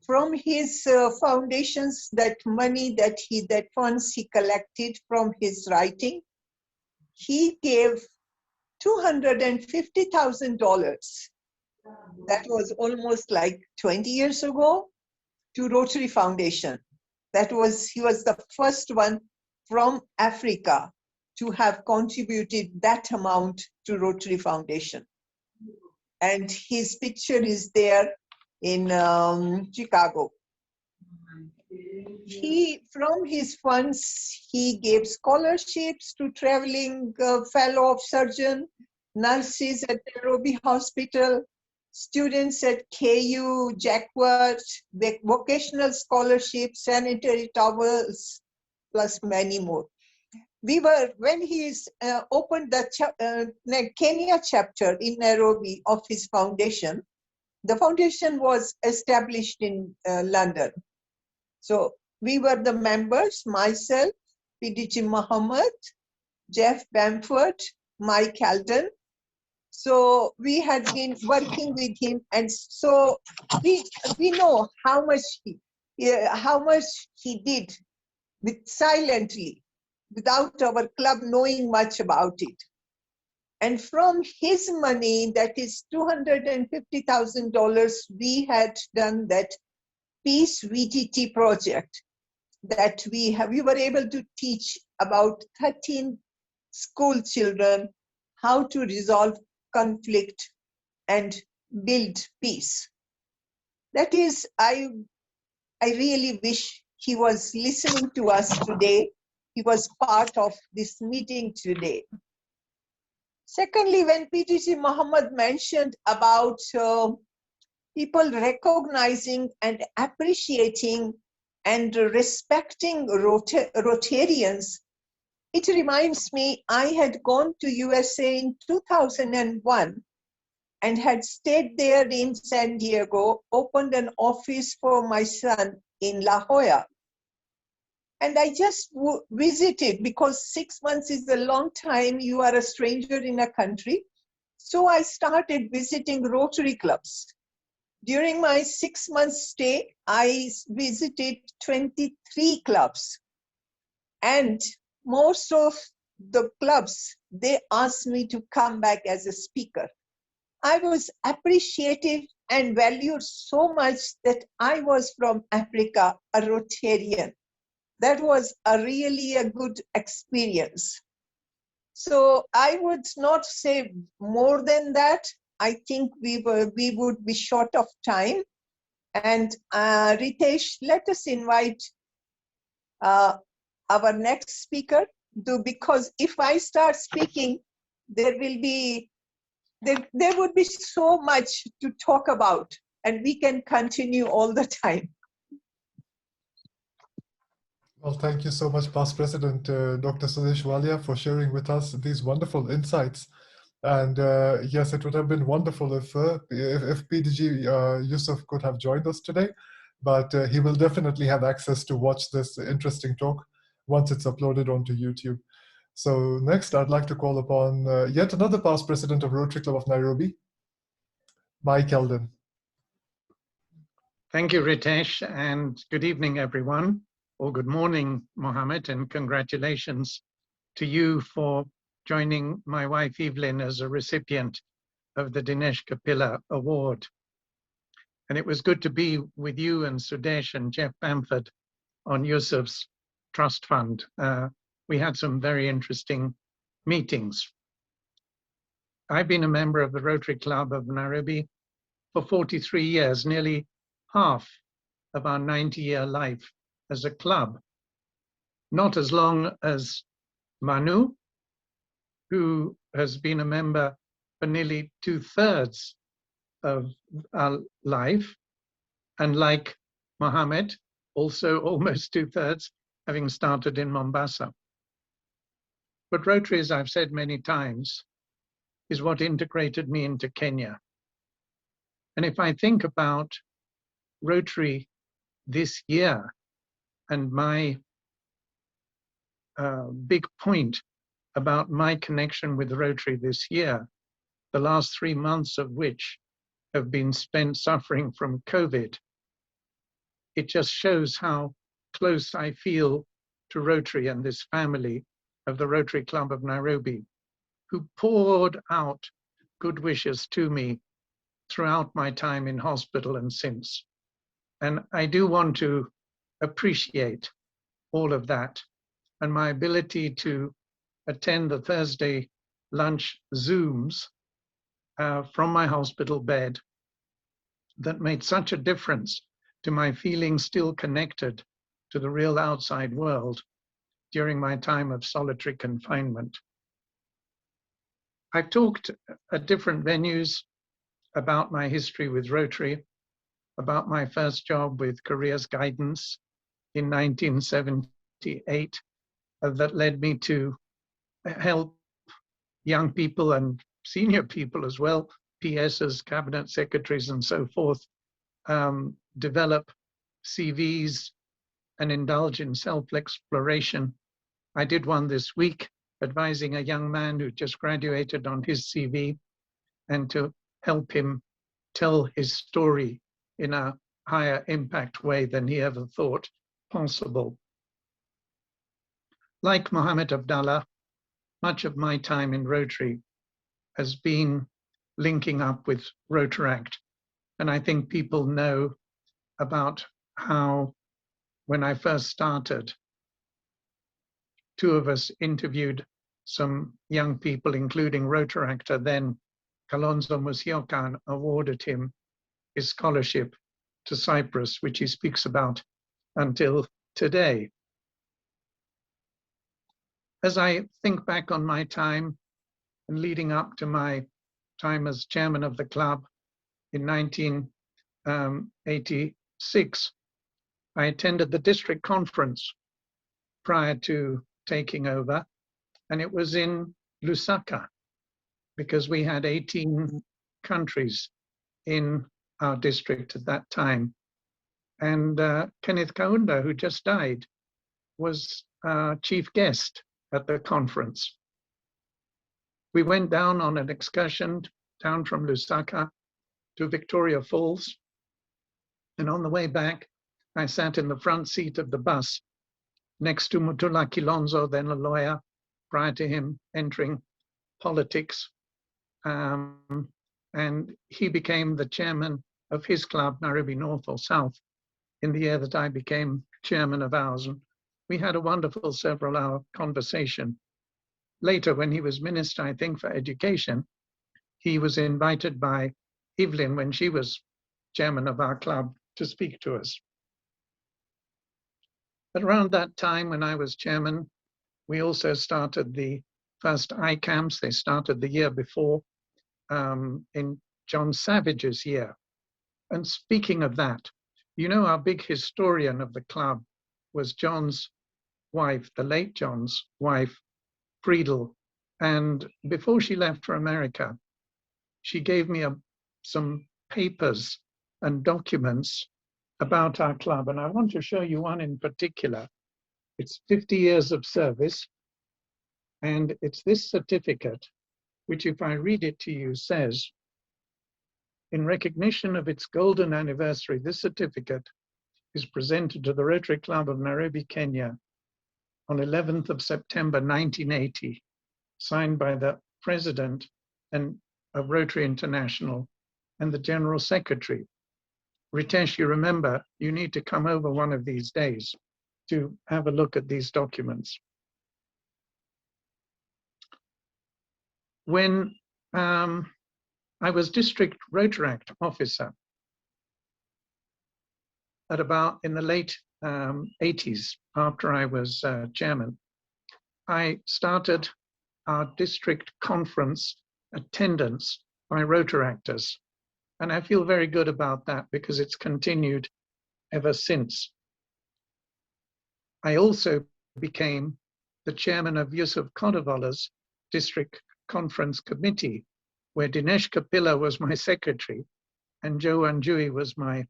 From his foundations, that money that funds he collected from his writing, he gave $250,000. That was almost like 20 years ago, to Rotary Foundation. He was the first one from Africa to have contributed that amount to Rotary Foundation. And his picture is there in Chicago. From his funds, he gave scholarships to traveling fellow of surgeon, nurses at Nairobi Hospital, students at KU, Jacquard, vocational scholarships, sanitary towels, plus many more. When he opened the Kenya chapter in Nairobi of his foundation, the foundation was established in London. So we were the members, myself, PDG Mohammed, Jeff Bamford, Mike Alden. So we had been working with him, and so we know how much he did silently, without our club knowing much about it. And from his money, that is $250,000, we had done that Peace VTT project that we were able to teach about 13 school children how to resolve conflict and build peace. That is, I really wish he was listening to us today. He was part of this meeting today. Secondly, when PTG Muhammad mentioned about people recognizing and appreciating and respecting Rotarians, it reminds me, I had gone to USA in 2001 and had stayed there in San Diego, opened an office for my son in La Jolla. And I just visited because 6 months is a long time. You are a stranger in a country. So I started visiting Rotary clubs. During my 6 months stay, I visited 23 clubs. And most of the clubs, they asked me to come back as a speaker. I was appreciated and valued so much that I was from Africa, a Rotarian. That was really a good experience. So I would not say more than that. I think we would be short of time. And Ritesh, let us invite our next speaker, because if I start speaking, there would be so much to talk about, and we can continue all the time. Well, thank you so much, Past President Dr. Sudesh Walia, for sharing with us these wonderful insights. And yes, it would have been wonderful if PDG Yusuf could have joined us today, but he will definitely have access to watch this interesting talk once it's uploaded onto YouTube. So next, I'd like to call upon yet another past president of Rotary Club of Nairobi, Mike Eldon. Thank you, Ritesh, and good evening, everyone, or good morning, Mohammed, and congratulations to you for joining my wife, Evelyn, as a recipient of the Dinesh Kapila Award. And it was good to be with you and Sudesh and Jeff Bamford on Yusuf's trust fund. We had some very interesting meetings. I've been a member of the Rotary Club of Nairobi for 43 years, nearly half of our 90-year life as a club. Not as long as Manu, who has been a member for nearly 2/3 of our life, and like Mohammed, also almost 2/3, having started in Mombasa. But Rotary, as I've said many times, is what integrated me into Kenya. And if I think about Rotary this year, and my big point about my connection with Rotary this year, the last 3 months of which have been spent suffering from COVID, it just shows how close I feel to Rotary and this family of the Rotary Club of Nairobi, who poured out good wishes to me throughout my time in hospital and since. And I do want to appreciate all of that, and my ability to attend the Thursday lunch Zooms from my hospital bed that made such a difference to my feeling still connected to the real outside world during my time of solitary confinement. I've talked at different venues about my history with Rotary, about my first job with Careers Guidance in 1978 that led me to help young people and senior people as well, PSs, cabinet secretaries and so forth, develop CVs and indulge in self-exploration. I did one this week advising a young man who just graduated on his CV, and to help him tell his story in a higher impact way than he ever thought possible. Like Mohammed Abdallah, much of my time in Rotary has been linking up with Rotaract. And I think people know about how, when I first started, two of us interviewed some young people, including Rotaractor, then Kalonzo Musyoka, and awarded him his scholarship to Cyprus, which he speaks about until today. As I think back on my time and leading up to my time as chairman of the club in 1986, I attended the district conference prior to taking over, and it was in Lusaka, because we had 18 countries in our district at that time. And Kenneth Kaunda, who just died, was chief guest at the conference. We went down on an excursion down from Lusaka to Victoria Falls. And on the way back, I sat in the front seat of the bus next to Mutula Kilonzo, then a lawyer, prior to him entering politics. And he became the chairman of his club, Nairobi North or South, in the year that I became chairman of ours. And we had a wonderful several-hour conversation. Later, when he was minister, I think, for education, he was invited by Evelyn, when she was chairman of our club, to speak to us. But around that time, when I was chairman, we also started the first I-camps. They started the year before, in John Savage's year. And speaking of that, you know, our big historian of the club was John's wife, the late John's wife, Friedel. And before she left for America, she gave me some papers and documents about our club. And I want to show you one in particular. It's 50 years of service. And it's this certificate, which, if I read it to you, says, in recognition of its golden anniversary, this certificate is presented to the Rotary Club of Nairobi, Kenya on 11th of September, 1980, signed by the President of Rotary International and the General Secretary. Ritesh, you remember, you need to come over one of these days to have a look at these documents. When I was district Rotaract officer at about in the late 80s, after I was chairman, I started our district conference attendance by Rotaractors. And I feel very good about that because it's continued ever since. I also became the chairman of Yusuf Kodavala's district conference committee, where Dinesh Kapila was my secretary and Joe Anjui was my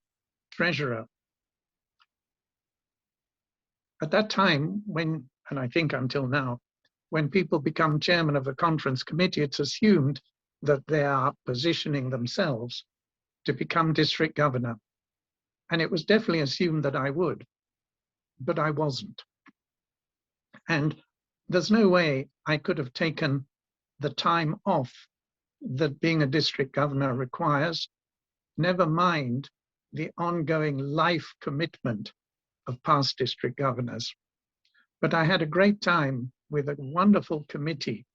treasurer. At that time, when, and I think until now, when people become chairman of a conference committee, it's assumed that they are positioning themselves to become district governor. And it was definitely assumed that I would, but I wasn't. And there's no way I could have taken the time off that being a district governor requires, never mind the ongoing life commitment of past district governors. But I had a great time with a wonderful committee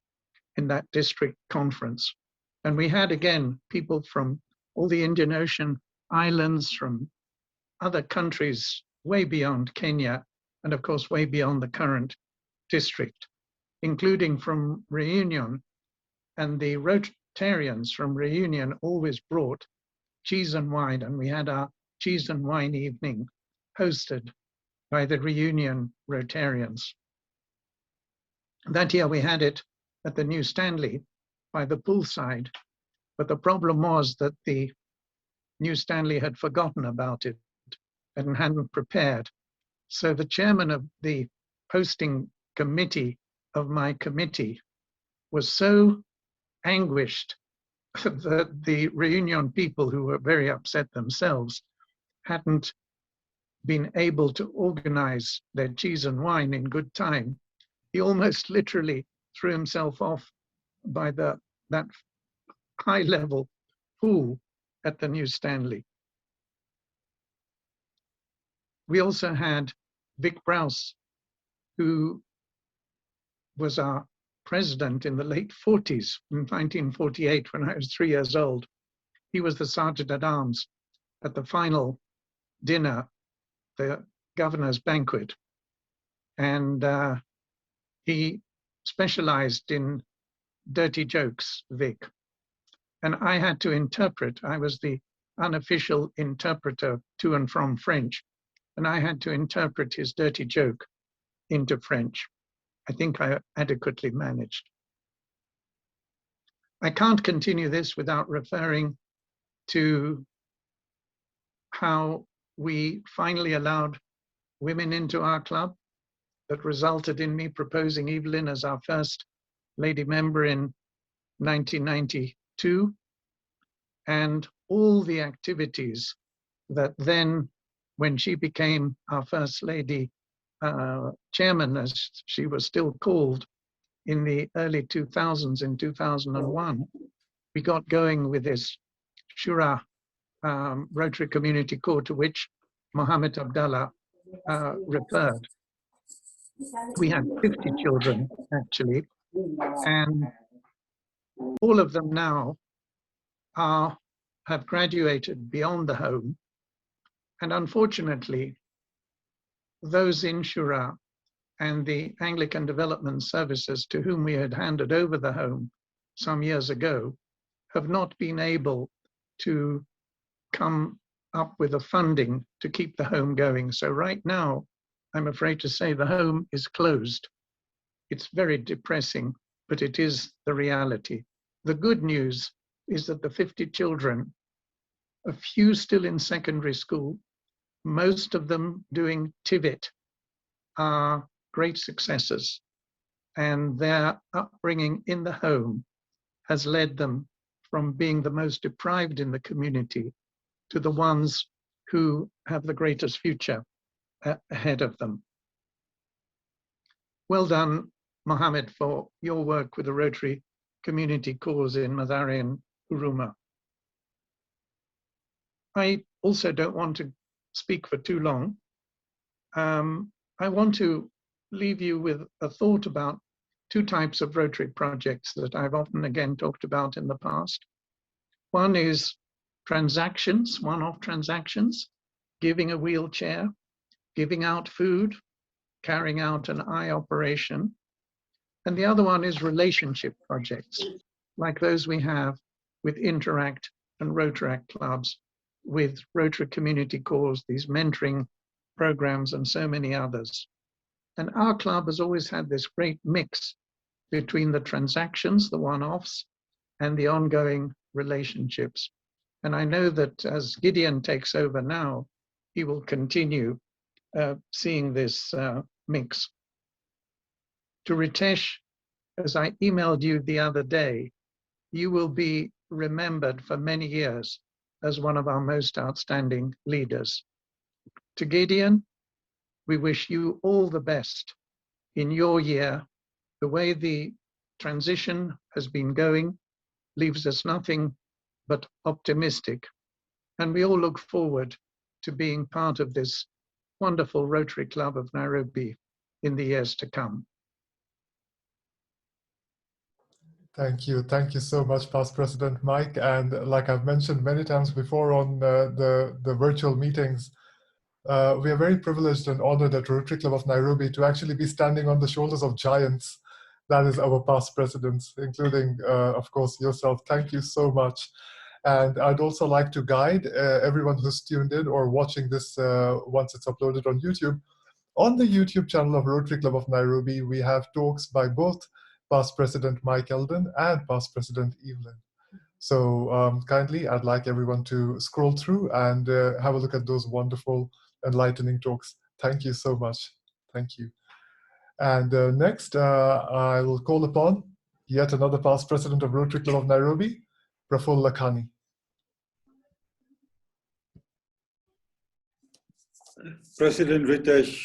in that district conference. And we had, again, people from all the Indian Ocean islands, from other countries way beyond Kenya, and of course, way beyond the current district, including from Reunion. And the Rotarians from Reunion always brought cheese and wine, and we had our cheese and wine evening hosted by the Reunion Rotarians. That year we had it at the New Stanley by the poolside, but the problem was that the New Stanley had forgotten about it and hadn't prepared. So the chairman of the hosting committee of my committee was so anguished that the Reunion people, who were very upset themselves, hadn't been able to organize their cheese and wine in good time. He almost literally threw himself off by that high-level pool at the New Stanley. We also had Vic Browse, who was our president in the late 40s, in 1948, when I was 3 years old. He was the sergeant at arms at the final dinner, the governor's banquet. And he specialized in dirty jokes, Vic. And I had to interpret. I was the unofficial interpreter to and from French. And I had to interpret his dirty joke into French. I think I adequately managed. I can't continue this without referring to how we finally allowed women into our club. That resulted in me proposing Evelyn as our first lady member in 1992. And all the activities that then, when she became our first lady chairman, as she was still called, in the early 2000s, in 2001, we got going with this Shura Rotary Community Corps, to which Mohammed Abdallah referred. We had 50 children, actually, and all of them now have graduated beyond the home. And unfortunately, those in Shura and the Anglican Development Services to whom we had handed over the home some years ago have not been able to come up with the funding to keep the home going. So right now, I'm afraid to say the home is closed. It's very depressing, but it is the reality. The good news is that the 50 children, a few still in secondary school, most of them doing TVET, are great successes. And their upbringing in the home has led them from being the most deprived in the community to the ones who have the greatest future ahead of them. Well done, Mohammed, for your work with the Rotary Community Cause in Mathare and Huruma. I also don't want to speak for too long. I want to leave you with a thought about two types of Rotary projects that I've often again talked about in the past. One is transactions, one-off transactions, giving a wheelchair, giving out food, carrying out an eye operation. And the other one is relationship projects, like those we have with Interact and Rotaract clubs, with Rotary Community Cause, these mentoring programs, and so many others. And our club has always had this great mix between the transactions, the one-offs, and the ongoing relationships. And I know that as Gideon takes over now, he will continue seeing this mix. To Ritesh, as I emailed you the other day, you will be remembered for many years as one of our most outstanding leaders. To Gideon, we wish you all the best in your year. The way the transition has been going leaves us nothing but optimistic. And we all look forward to being part of this wonderful Rotary Club of Nairobi in the years to come. Thank you. Thank you so much, Past President Mike. And like I've mentioned many times before on the virtual meetings, we are very privileged and honored at Rotary Club of Nairobi to actually be standing on the shoulders of giants. That is our past presidents, including, of course, yourself. Thank you so much. And I'd also like to guide everyone who's tuned in or watching this once it's uploaded on YouTube. On the YouTube channel of Rotary Club of Nairobi, we have talks by both Past President Mike Eldon and Past President Evelyn. So kindly, I'd like everyone to scroll through and have a look at those wonderful, enlightening talks. Thank you so much. Thank you. And next, I will call upon yet another Past President of Rotary Club of Nairobi, Praful Lakhani. President Ritesh,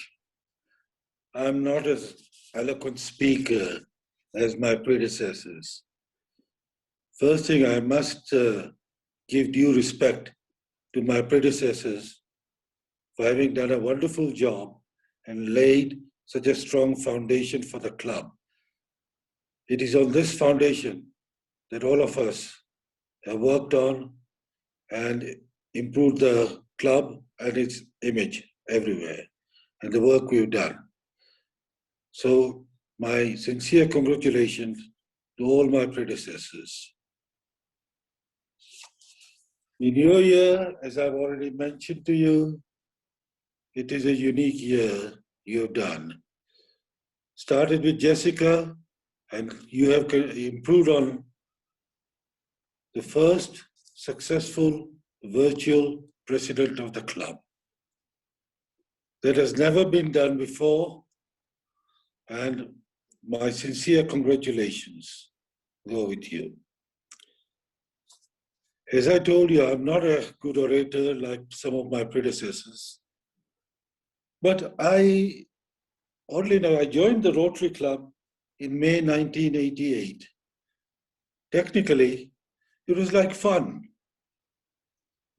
I'm not as eloquent speaker as my predecessors. First thing, I must give due respect to my predecessors for having done a wonderful job and laid such a strong foundation for the club. It is on this foundation that all of us have worked on and improved the club and its image everywhere, and the work we've done. So my sincere congratulations to all my predecessors. In your year, as I've already mentioned to you, it is a unique year you've done. Started with Jessica, and you have improved on the first successful virtual president of the club. That has never been done before, and my sincere congratulations go with you. As I told you, I'm not a good orator like some of my predecessors, but oddly enough, I joined the Rotary Club in May 1988. Technically, it was like fun.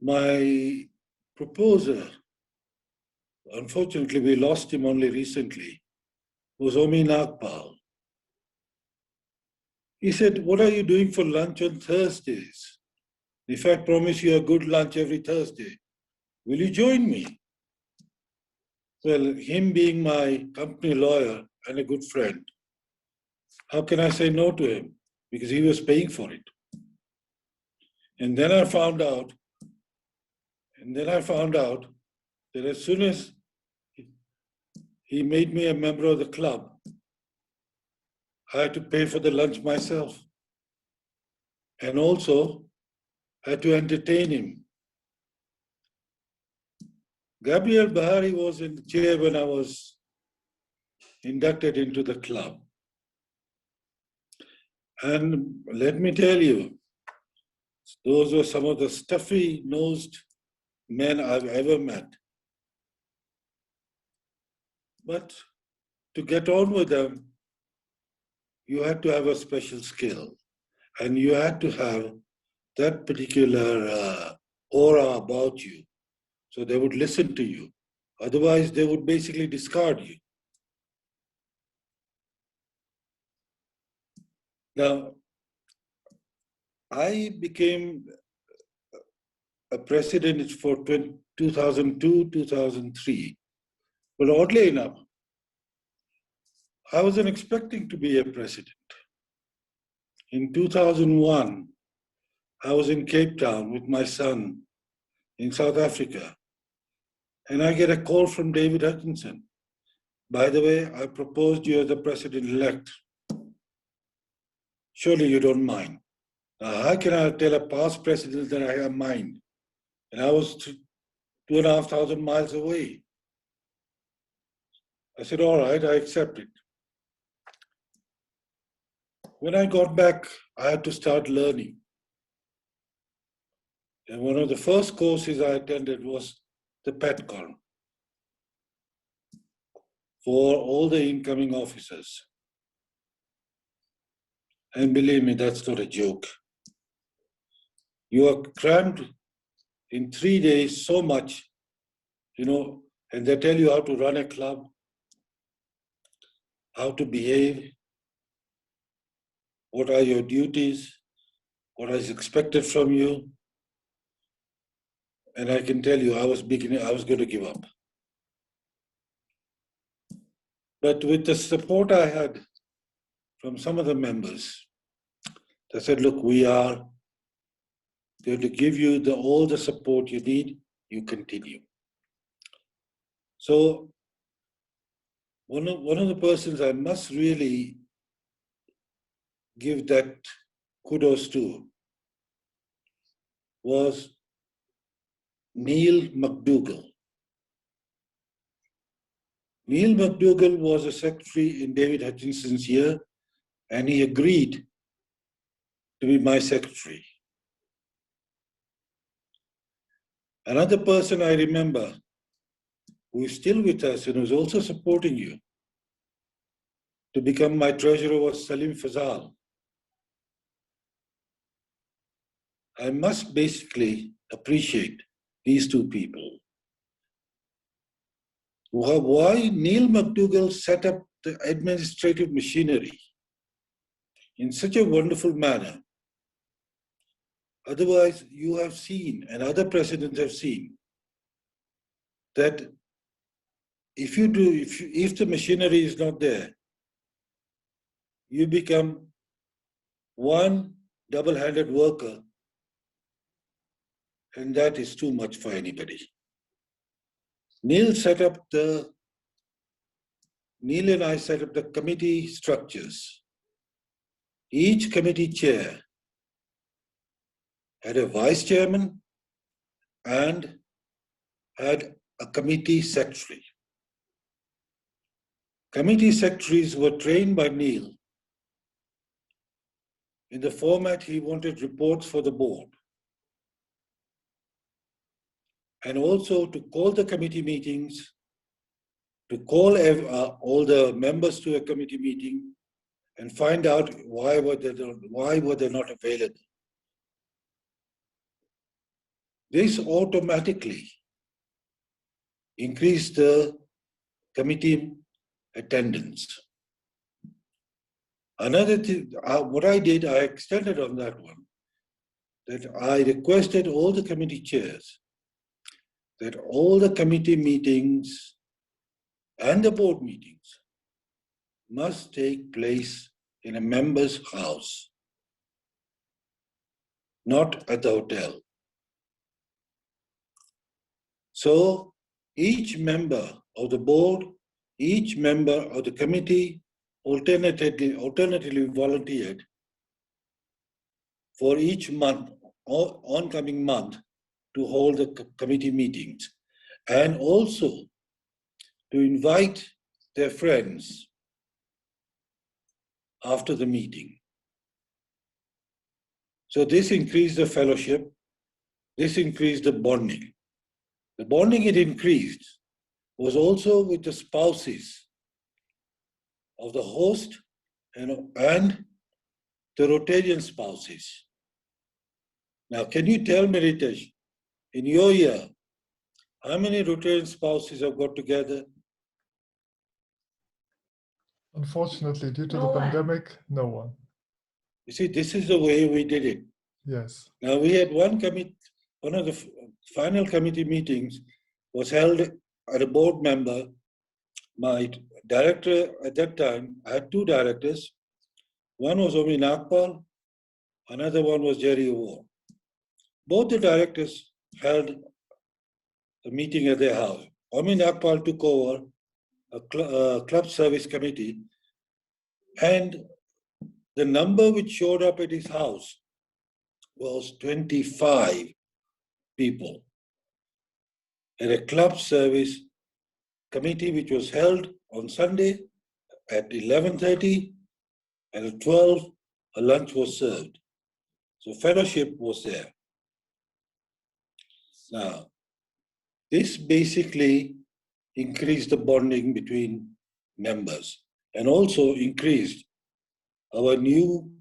My proposer, unfortunately, we lost him only recently, was Omi Nagpal. He said, "What are you doing for lunch on Thursdays? If I promise you a good lunch every Thursday, will you join me?" Well, him being my company lawyer and a good friend, how can I say no to him? Because he was paying for it. And then I found out that as soon as he made me a member of the club, I had to pay for the lunch myself. And also, I had to entertain him. Gabriel Bahari was in the chair when I was inducted into the club. And let me tell you, those were some of the stuffy-nosed men I've ever met. But to get on with them, you had to have a special skill, and you had to have that particular aura about you, so they would listen to you. Otherwise, they would basically discard you. Now, I became a president for 2002, 2003. But oddly enough, I wasn't expecting to be a president. In 2001, I was in Cape Town with my son in South Africa, and I get a call from David Hutchinson. "By the way, I proposed you as the president-elect. Surely you don't mind." Now, how can I tell a past president that I have mind? And I was 2,500 miles away. I said, "All right, I accept it." When I got back, I had to start learning. And one of the first courses I attended was the PETCON for all the incoming officers. And believe me, that's not a joke. You are crammed in 3 days so much, and they tell you how to run a club, how to behave, what are your duties, what is expected from you. And I can tell you, I was going to give up. But with the support I had from some of the members, they said, "Look, we are going to give you all the support you need, you continue." So one of the persons I must really give that kudos to was Neil McDougall. Neil McDougall was a secretary in David Hutchinson's year, and he agreed to be my secretary. Another person I remember who is still with us and who's also supporting you to become my treasurer was Salim Fazal. I must basically appreciate these two people. Why Neil McDougall set up the administrative machinery in such a wonderful manner. Otherwise, you have seen, and other presidents have seen, that if the machinery is not there, you become one double-handed worker, and that is too much for anybody. Neil and I set up the committee structures. Each committee chair had a vice chairman and had a committee secretary. Committee secretaries were trained by Neil in the format he wanted reports for the board, and also to call the committee meetings, to call all the members to a committee meeting and find out why were they not available. This automatically increased the committee attendance. Another thing, what I did, I extended on that one, that I requested all the committee chairs that all the committee meetings and the board meetings must take place in a member's house, not at the hotel. So each member of the board, each member of the committee alternatively volunteered for each month, or oncoming month, to hold the committee meetings, and also to invite their friends after the meeting. So this increased the fellowship, this increased the bonding. The bonding it increased was also with the spouses of the host and the Rotarian spouses. Now, can you tell me, Ritesh, in your year, how many Rotarian spouses have got together? Unfortunately, due to the pandemic, no one. You see, this is the way we did it. Yes. Now, we had one of the final committee meetings was held at a board member. My director at that time, I had two directors. One was Omi Nagpal, another one was Jerry Owo. Both the directors held a meeting at their house. Omi Nagpal took over a club service committee, and the number which showed up at his house was 25 people at a club service committee which was held on Sunday at 11:30, and at 12 a lunch was served. So fellowship was there. Now, this basically increased the bonding between members and also increased our new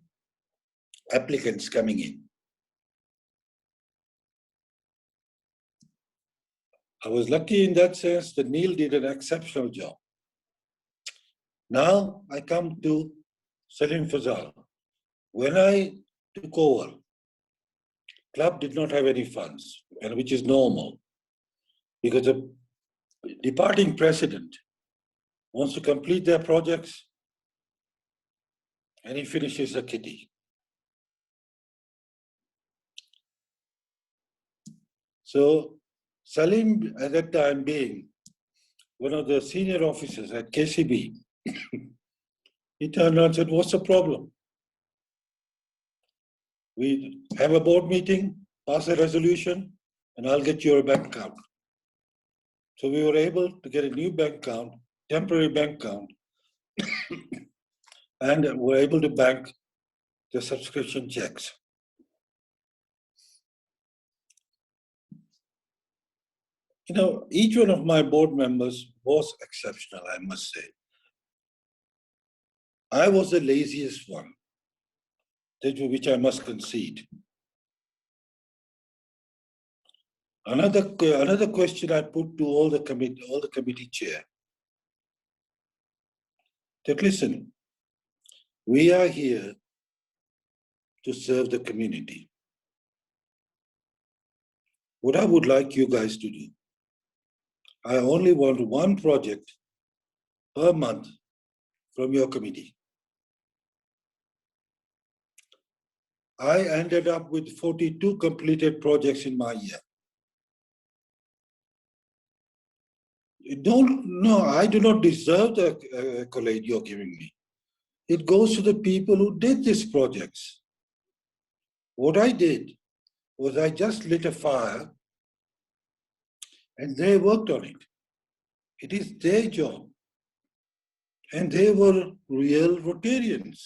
applicants coming in. I was lucky in that sense that Neil did an exceptional job. Now I come to Salim Fazal. When I took over, club did not have any funds, and which is normal, because the departing president wants to complete their projects and he finishes a kitty. So Salim, at that time being one of the senior officers at KCB, he turned around and said, "What's the problem? We have a board meeting, pass a resolution, and I'll get you a bank account." So we were able to get a new bank account, temporary bank account, and were able to bank the subscription checks. You know, each one of my board members was exceptional, I must say. I was the laziest one, which I must concede. Another question I put to all the committee chair. That listen, we are here to serve the community. What I would like you guys to do, I only want one project per month from your committee. I ended up with 42 completed projects in my year. I do not deserve the accolade you're giving me. It goes to the people who did these projects. What I did was I just lit a fire and they worked on it. It is their job. And they were real Rotarians.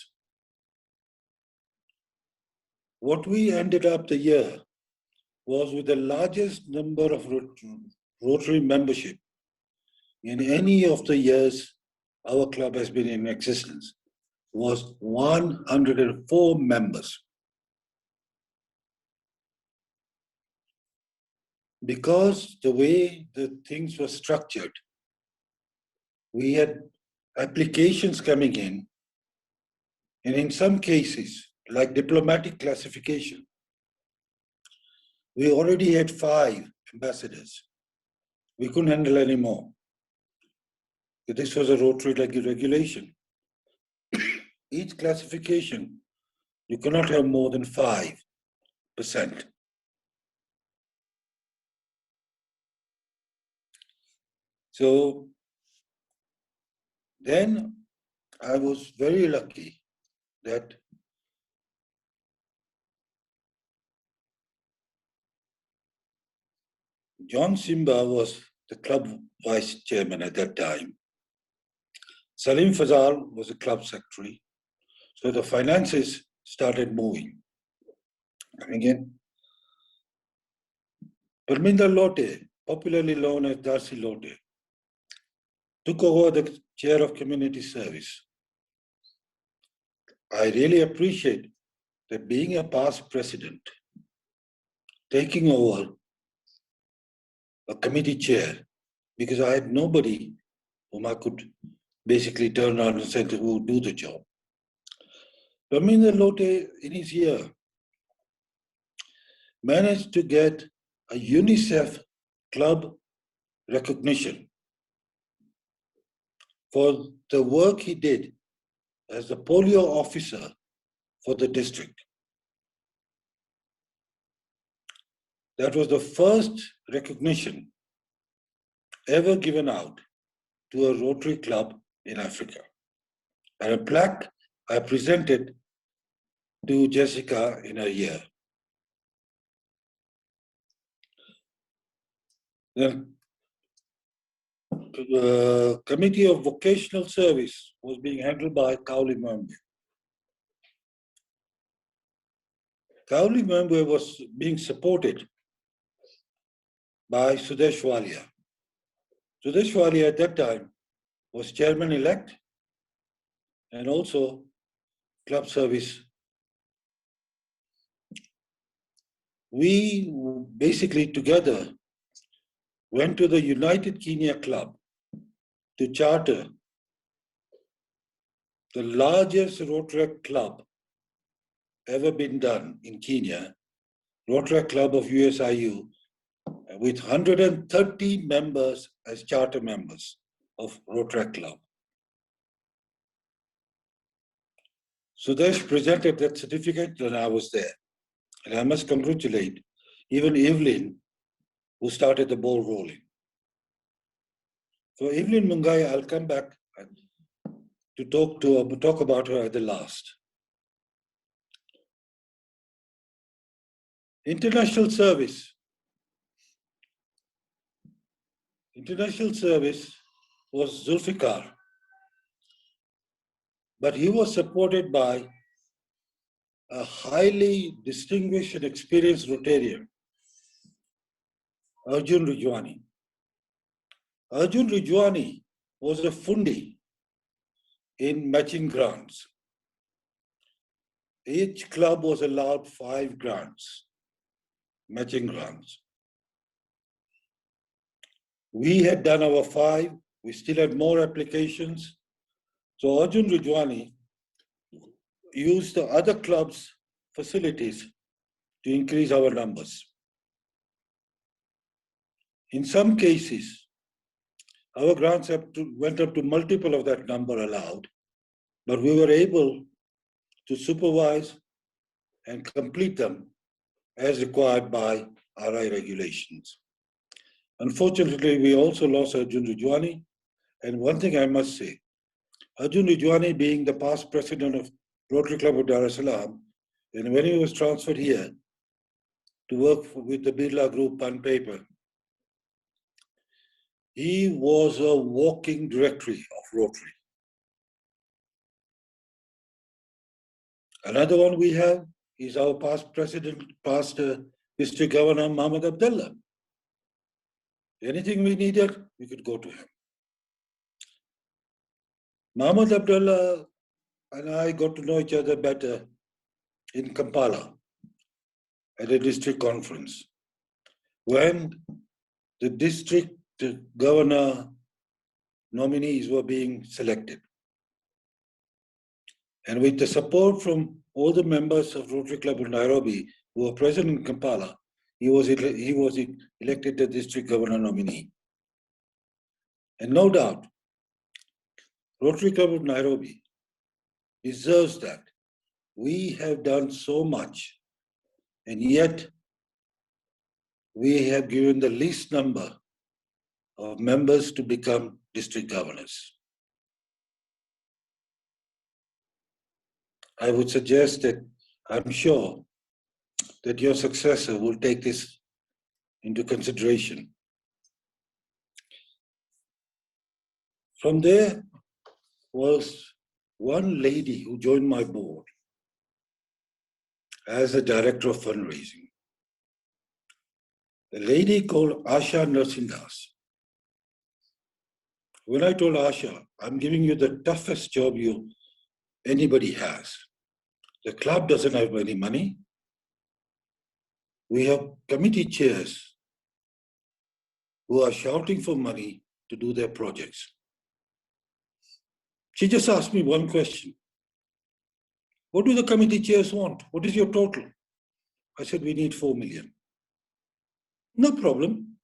What we ended up the year was with the largest number of Rotary membership in any of the years our club has been in existence, was 104 members. Because the way the things were structured, we had applications coming in, and in some cases, like diplomatic classification, we already had 5 ambassadors. We couldn't handle any more. This was a Rotary regulation. Each classification, you cannot have more than 5%. So then I was very lucky that John Simba was the club vice chairman at that time. Salim Fazal was the club secretary. So the finances started moving. And again, Parminder Lote, popularly known as Darcy Lote, took over the chair of community service. I really appreciate that being a past president, taking over a committee chair, because I had nobody whom I could basically turn around and say who would do the job. Parminder Lote, in his year, managed to get a UNICEF club recognition for the work he did as the polio officer for the district. That was the first recognition ever given out to a Rotary club in Africa. And a plaque I presented to Jessica in her year. The Committee of Vocational Service was being handled by Kauli Mwembe. Kauli Mwembe was being supported by Sudesh Walia. Sudesh Walia at that time was chairman-elect and also club service. We basically together went to the United Kenya Club to charter the largest Rotary club ever been done in Kenya, Rotary Club of USIU, with 130 members as charter members of Rotary Club. Sudesh presented that certificate and I was there. And I must congratulate even Evelyn, who started the ball rolling. So Evelyn Mungai, I'll come back to talk about her at the last. International service. International service was Zulfikar, but he was supported by a highly distinguished and experienced Rotarian, Arjun Rijwani. Arjun Rijwani was a fundi in matching grants. Each club was allowed 5 grants, matching grants. We had done our 5, we still had more applications. So Arjun Rijwani used the other clubs' facilities to increase our numbers. In some cases, our grants went up to multiple of that number allowed, but we were able to supervise and complete them as required by RI regulations. Unfortunately, we also lost Arjun Rijwani, and one thing I must say, Arjun Rijwani being the past president of Rotary Club of Dar es Salaam, and when he was transferred here to work with the Birla Group on paper, he was a walking directory of Rotary. Another one we have is our past district governor, Mohammed Abdullah. Anything we needed, we could go to him. Mohammed Abdullah and I got to know each other better in Kampala at a district conference when the district governor nominees were being selected. And with the support from all the members of Rotary Club of Nairobi who were present in Kampala, he was elected the district governor nominee. And no doubt, Rotary Club of Nairobi deserves that. We have done so much, and yet we have given the least number of members to become district governors. I would suggest that I'm sure that your successor will take this into consideration. From there was one lady who joined my board as a director of fundraising. A lady called Asha Narsindas. When I told Asha, I'm giving you the toughest job anybody has. The club doesn't have any money. We have committee chairs who are shouting for money to do their projects. She just asked me one question. What do the committee chairs want? What is your total? I said, we need 4 million. No problem.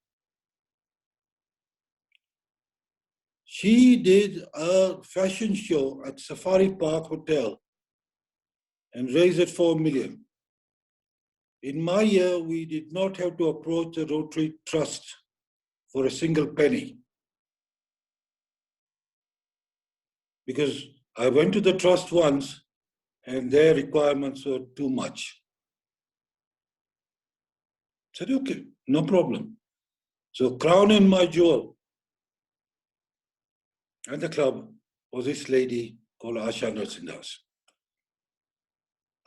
She did a fashion show at Safari Park Hotel and raised it 4 million. In my year, we did not have to approach the Rotary Trust for a single penny. Because I went to the trust once and their requirements were too much. I said, okay, no problem. So crown and my jewel at the club was this lady called Asha Narsindas.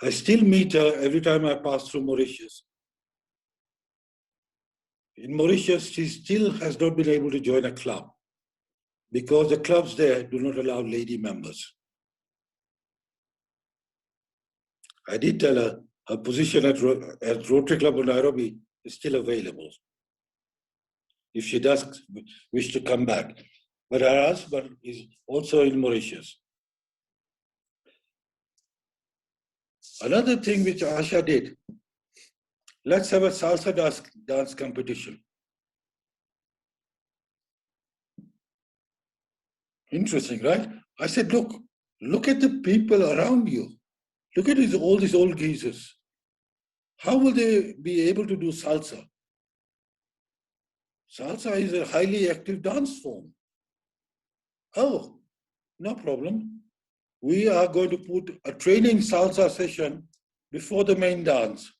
I still meet her every time I pass through Mauritius. In Mauritius, she still has not been able to join a club because the clubs there do not allow lady members. I did tell her her position at Rotary Club of Nairobi is still available if she does wish to come back. But her husband is also in Mauritius. Another thing which Asha did, let's have a salsa dance competition. Interesting, right? I said, look at the people around you. Look at all these old geezers. How will they be able to do salsa? Salsa is a highly active dance form. Oh, no problem. We are going to put a training salsa session before the main dance.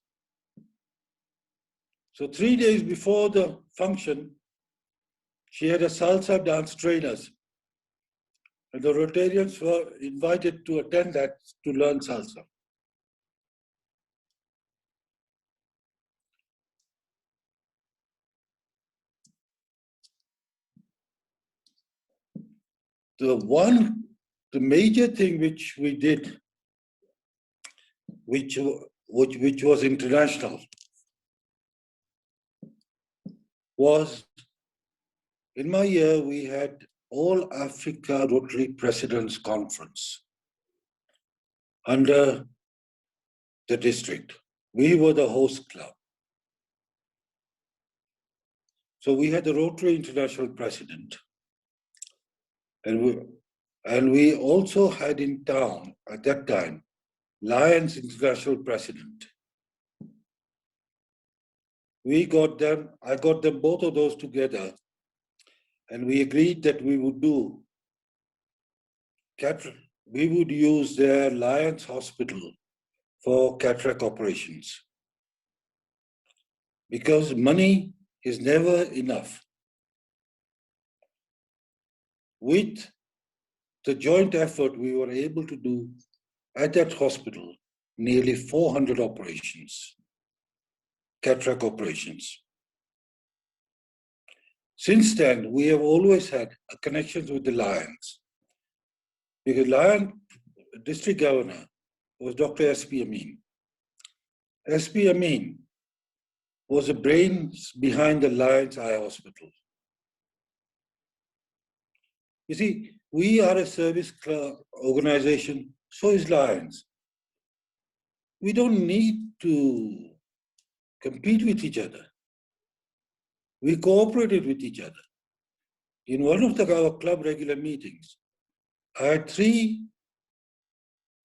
So 3 days before the function, she had a salsa dance trainers. And the Rotarians were invited to attend that to learn salsa. The major thing which we did, which was international, was In my year, we had All Africa Rotary Presidents Conference under the district. We were the host club. So we had the Rotary International President. And we also had in town at that time, Lions International President. I got them both of those together, and we agreed that we would use their Lions Hospital for cataract operations. Because money is never enough. With the joint effort, we were able to do at that hospital nearly 400 operations, cataract operations. Since then, we have always had connections with the Lions. Because Lion district governor was Dr. S.P. Amin. S.P. Amin was the brains behind the Lions Eye Hospital. You see, we are a service organization, so is Lions. We don't need to compete with each other. We cooperated with each other. In one of our club regular meetings, I had 3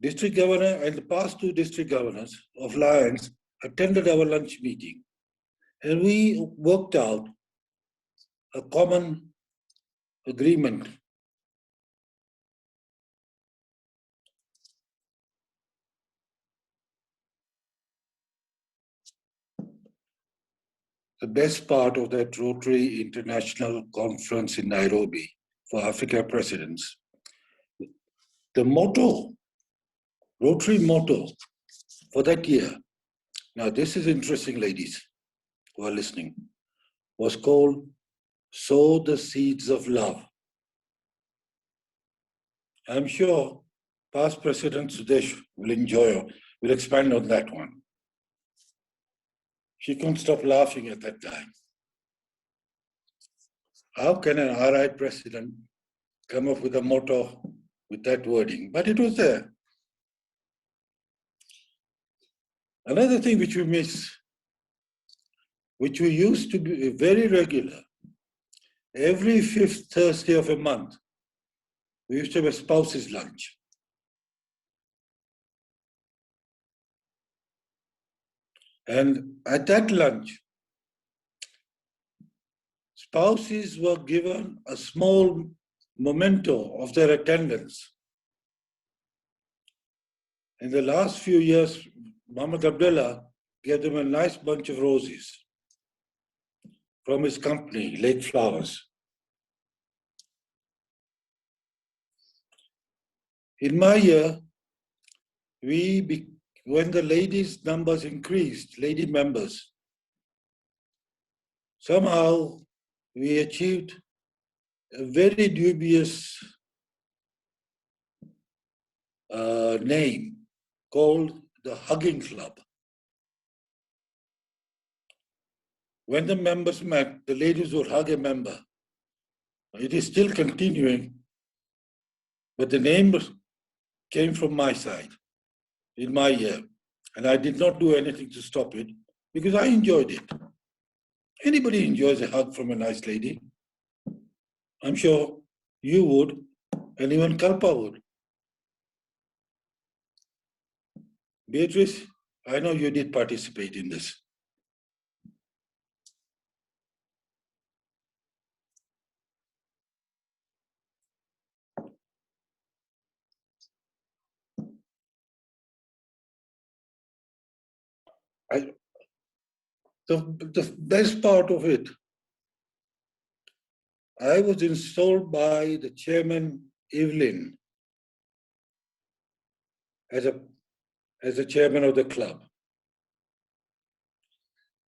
district governors and the past 2 district governors of Lions attended our lunch meeting. And we worked out a common agreement. The best part of that Rotary International Conference in Nairobi for Africa Presidents, the motto, Rotary motto for that year, now this is interesting, ladies who are listening, was called Sow the Seeds of Love. I'm sure past President Sudesh will expand on that one. She couldn't stop laughing at that time. How can an RI president come up with a motto with that wording? But it was there. Another thing which we miss, which we used to be very regular, every 5th Thursday of a month, we used to have a spouses' lunch. And at that lunch, spouses were given a small memento of their attendance. In the last few years, Muhammad Abdullah gave them a nice bunch of roses from his company, Lake Flowers. In my year, when the ladies' numbers increased, lady members, somehow we achieved a very dubious name called the Hugging Club. When the members met, the ladies would hug a member. It is still continuing, but the name came from my side in my year, and I did not do anything to stop it because I enjoyed it. Anybody enjoys a hug from a nice lady? I'm sure you would, and even Kalpa would. Beatrice, I know you did participate in this. The best part of it, I was installed by the chairman, Evelyn, as a chairman of the club.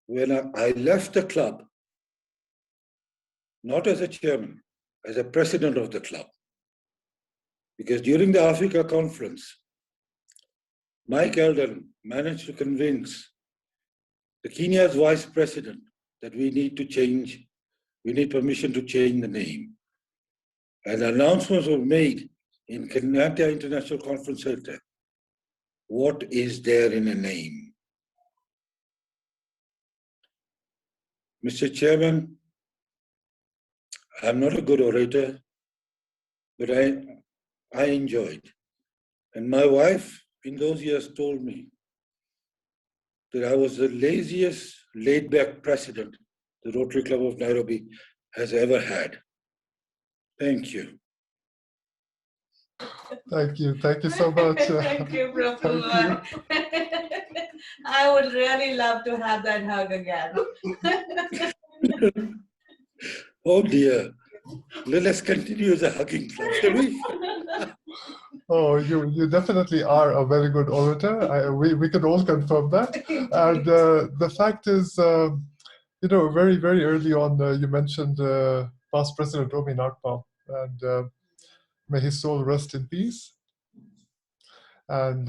When I left the club, not as a chairman, as a president of the club, because during the Africa conference, Mike Eldon managed to convince the Kenya's vice president that we need to change we need permission to change the name. And announcements were made in Kenyatta International Conference Center. What is there in a name? Mr. Chairman, I'm not a good orator, but I enjoyed. And my wife in those years told me that I was the laziest laid-back president the Rotary Club of Nairobi has ever had. Thank you. Thank you. Thank you so much. Thank you, Prabhu. I would really love to have that hug again. Oh dear. Let us continue the hugging club, shall we? Oh, you definitely are a very good orator. We can all confirm that. And the fact is, very, very early on, you mentioned past President Omi Nagpal, and may his soul rest in peace. And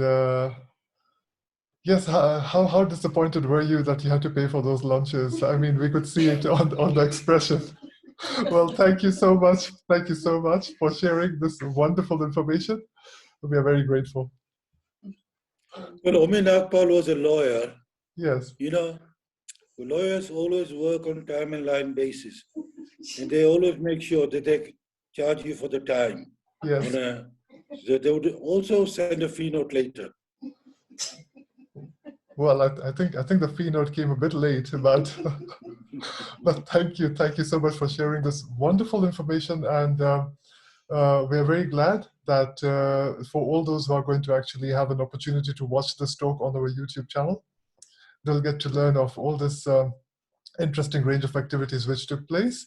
yes, how disappointed were you that you had to pay for those lunches? I mean, we could see it on the expression. Well, thank you so much. Thank you so much for sharing this wonderful information. We are very grateful. Well, Omi Nagpal was a lawyer. Yes. You know, lawyers always work on time and line basis. And they always make sure that they charge you for the time. Yes. They would also send a fee note later. Well, I think the fee note came a bit late, but but thank you so much for sharing this wonderful information, and we are very glad that for all those who are going to actually have an opportunity to watch this talk on our YouTube channel, they'll get to learn of all this interesting range of activities which took place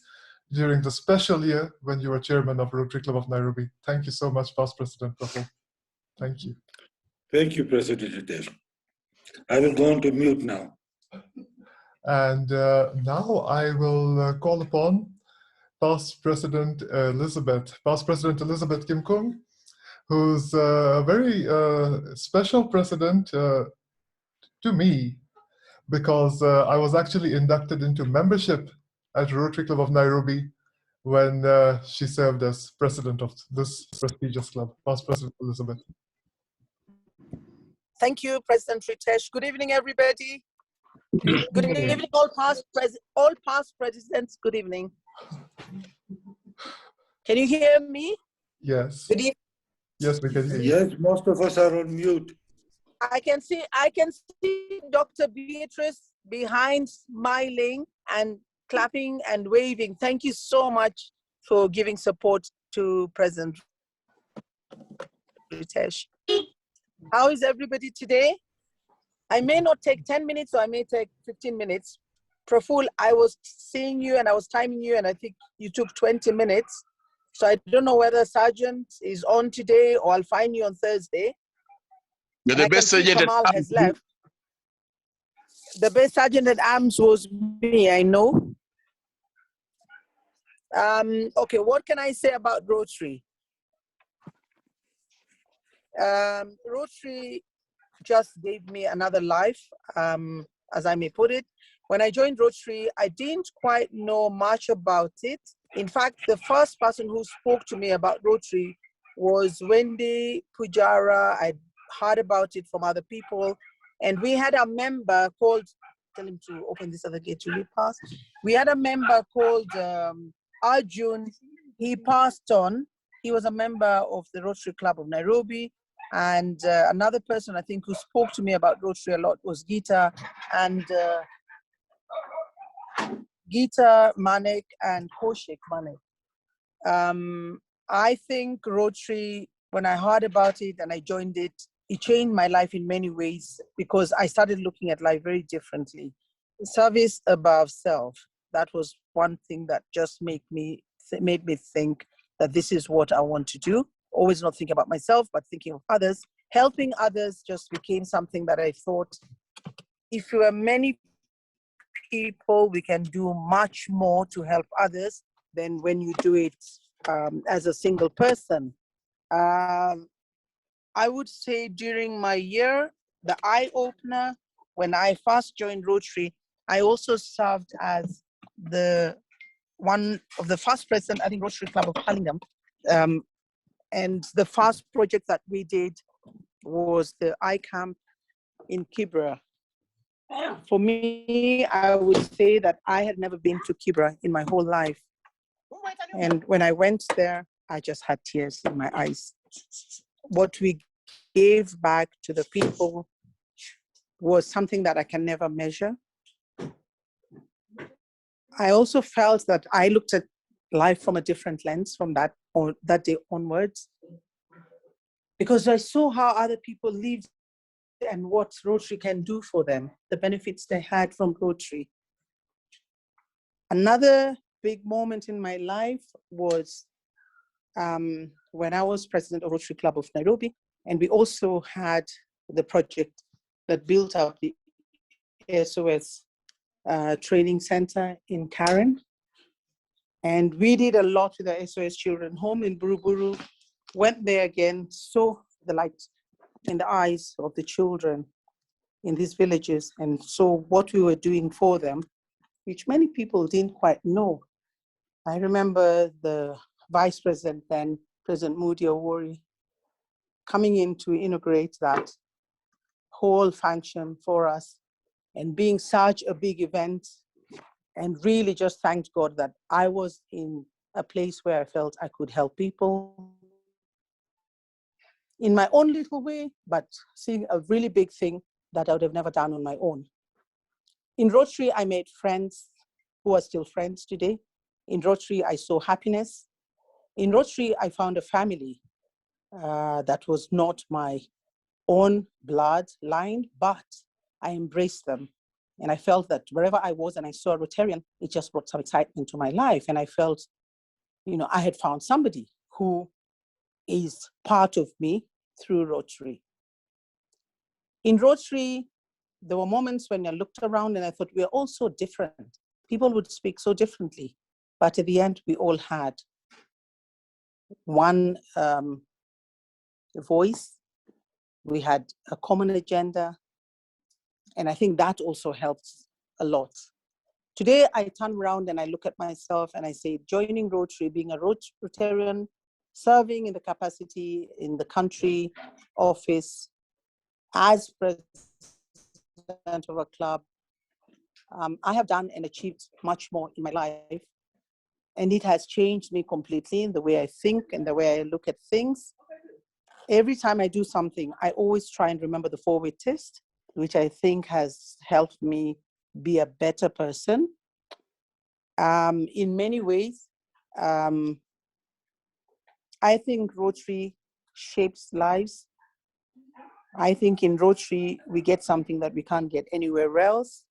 during the special year when you were chairman of Rotary Club of Nairobi. Thank you so much, Past President Prabhu. Thank you. Thank you, President Hitesh. I will go on to mute now. And now I will call upon Past President Elizabeth Kim Kung, who's a very special president to me, because I was actually inducted into membership at Rotary Club of Nairobi when she served as president of this prestigious club. Past President Elizabeth. Thank you, President Ritesh. Good evening, everybody. Good evening, all past presidents. Good evening. Can you hear me? Yes. Good evening. Yes, we can hear you. Yes, most of us are on mute. I can see Dr. Beatrice behind, smiling and clapping and waving. Thank you so much for giving support to President Ritesh. How is everybody today? I may not take 10 minutes, or I may take 15 minutes. Praful, I was seeing you and I was timing you, and I think you took 20 minutes. So I don't know whether Sergeant is on today or I'll find you on Thursday. You're the best sergeant. Kamal has left. The best sergeant at arms was me, I know. Okay, what can I say about Rotary? Rotary just gave me another life, as I may put it. When I joined Rotary, I didn't quite know much about it. In fact, the first person who spoke to me about Rotary was Wendy Pujara. I'd heard about it from other people. And we had a member called, tell him to open this other gate to you pass. We had a member called Arjun. He passed on. He was a member of the Rotary Club of Nairobi. And another person, I think, who spoke to me about Rotary a lot was Geeta, and Geeta Manek and Kaushik Manek. I think Rotary, when I heard about it and I joined it, it changed my life in many ways, because I started looking at life very differently. Service above self. That was one thing that just made me think that this is what I want to do. Always not thinking about myself, but thinking of others. Helping others just became something that I thought, if we are many people, we can do much more to help others than when you do it as a single person. I would say during my year, the eye-opener, when I first joined Rotary, I also served as the one of the first president, I think, Rotary Club of Culminating. And the first project that we did was the I Camp in Kibra. For me, I would say that I had never been to Kibra in my whole life. And when I went there, I just had tears in my eyes. What we gave back to the people was something that I can never measure. I also felt that I looked at life from a different lens from that day onwards, because I saw how other people lived and what Rotary can do for them, the benefits they had from Rotary. Another big moment in my life was when I was president of Rotary Club of Nairobi, and we also had the project that built up the SOS training center in Karen. And we did a lot with the SOS Children Home in Buruburu, went there again, saw the light in the eyes of the children in these villages, and saw what we were doing for them, which many people didn't quite know. I remember the Vice President then, President Moody Awori, coming in to inaugurate that whole function for us, and being such a big event, and really just thanked God that I was in a place where I felt I could help people in my own little way, but seeing a really big thing that I would have never done on my own. In Rotary, I made friends who are still friends today. In Rotary, I saw happiness. In Rotary, I found a family that was not my own blood line, but I embraced them. And I felt that wherever I was and I saw a Rotarian, it just brought some excitement to my life. And I felt, I had found somebody who is part of me through Rotary. In Rotary, there were moments when I looked around and I thought, we're all so different. People would speak so differently. But at the end, we all had one voice. We had a common agenda. And I think that also helps a lot. Today, I turn around and I look at myself and I say, joining Rotary, being a Rotarian, serving in the capacity in the country office as president of a club, I have done and achieved much more in my life. And it has changed me completely in the way I think and the way I look at things. Every time I do something, I always try and remember the 4-way test, which I think has helped me be a better person. In many ways, I think Rotary shapes lives. I think in Rotary, we get something that we can't get anywhere else.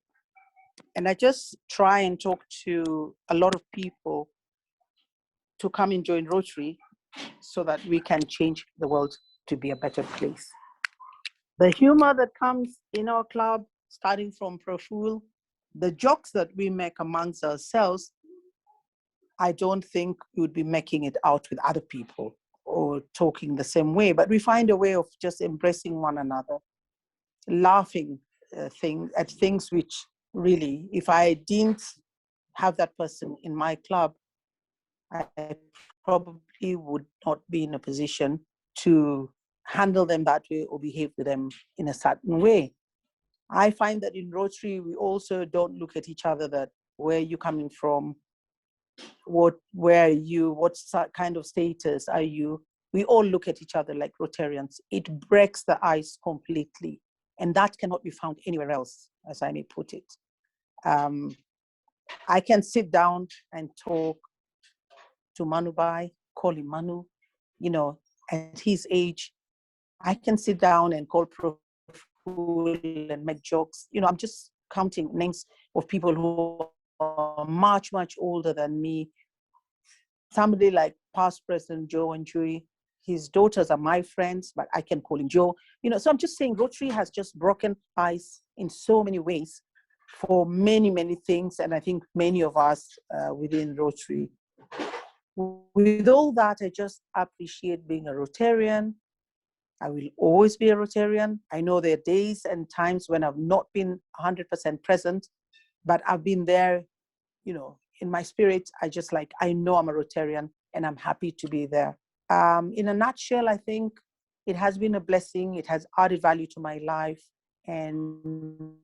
And I just try and talk to a lot of people to come and join Rotary so that we can change the world to be a better place. The humor that comes in our club, starting from Proful, the jokes that we make amongst ourselves, I don't think we would be making it out with other people or talking the same way, but we find a way of just embracing one another, laughing at things which really, if I didn't have that person in my club, I probably would not be in a position to handle them that way or behave with them in a certain way. I find that in Rotary, we also don't look at each other that, where are you coming from? Where are you? What kind of status are you? We all look at each other like Rotarians. It breaks the ice completely. And that cannot be found anywhere else, as I may put it. I can sit down and talk to Manubai, call him Manu, at his age. I can sit down and call Proful and make jokes. I'm just counting names of people who are much, much older than me. Somebody like past President Joe and Jui, his daughters are my friends, but I can call him Joe. So I'm just saying Rotary has just broken ice in so many ways for many, many things. And I think many of us within Rotary. With all that, I just appreciate being a Rotarian. I will always be a Rotarian. I know there are days and times when I've not been 100% present, but I've been there, in my spirit, I know I'm a Rotarian and I'm happy to be there. In a nutshell, I think it has been a blessing. It has added value to my life. And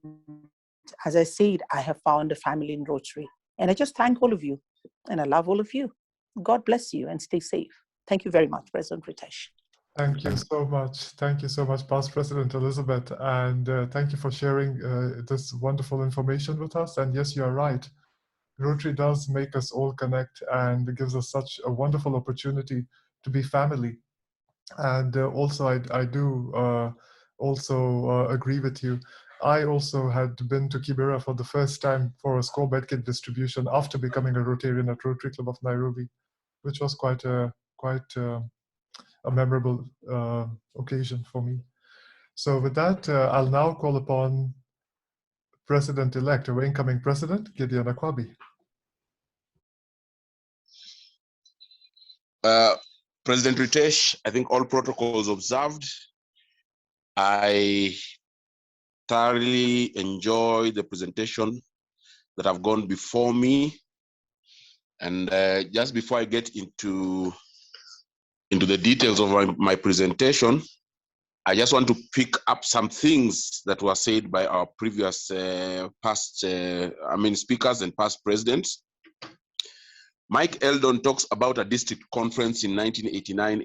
as I said, I have found a family in Rotary. And I just thank all of you. And I love all of you. God bless you and stay safe. Thank you very much, President Ritesh. Thank you so much. Thank you so much, Past President Elizabeth. And thank you for sharing this wonderful information with us. And yes, you are right. Rotary does make us all connect and gives us such a wonderful opportunity to be family. And also, I do also agree with you. I also had been to Cabilla for the first time for a score bed kit distribution after becoming a Rotarian at Rotary Club of Nairobi, which was quite a memorable occasion for me. So with that, I'll now call upon President-elect, our incoming President, Gideon Akwabi. President Ritesh, I think all protocols observed. I thoroughly enjoy the presentation that have gone before me. And just before I get into the details of my presentation, I just want to pick up some things that were said by our previous speakers and past presidents. Mike Eldon talks about a district conference in 1989,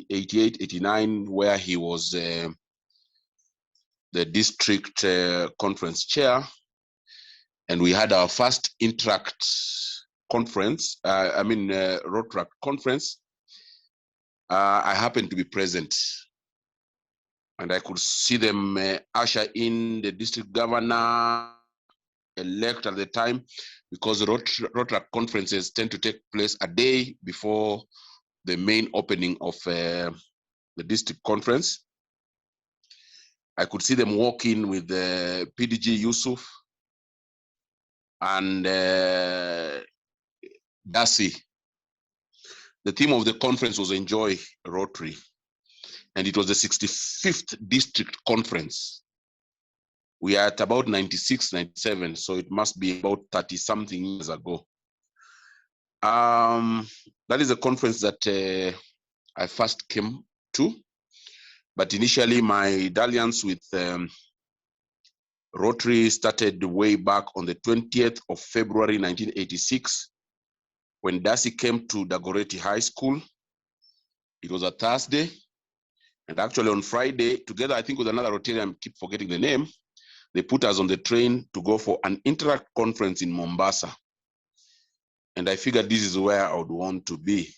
88, 89, where he was the district conference chair. And we had our first Interact conference, Rotary conference. I happened to be present. And I could see them usher in the district governor elect at the time, because Rotary conferences tend to take place a day before the main opening of the district conference. I could see them walk in with PDG Yusuf and Darcy. The theme of the conference was Enjoy Rotary. And it was the 65th district conference. We are at about 96, 97, so it must be about 30 something years ago. That is a conference that I first came to, but initially my dalliance with Rotary started way back on the 20th of February, 1986, when Darcy came to Dagoretti High School. It was a Thursday, and actually on Friday, together I think with another Rotarian, I keep forgetting the name, they put us on the train to go for an Interact conference in Mombasa. And I figured this is where I would want to be.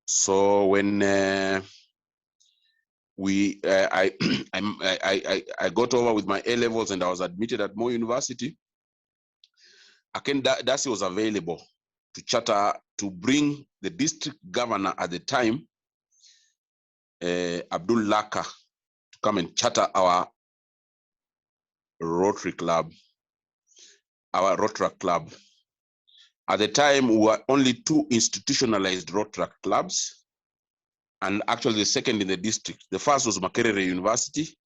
So when I got over with my A-levels and I was admitted at Moi University, again, Darcy was available to charter, to bring the district governor at the time, Abdul Laka, to come and charter our Rotary Club, our Rotary Club. At the time, we were only 2 institutionalized Rotary clubs, and actually the second in the district. The first was Makerere University,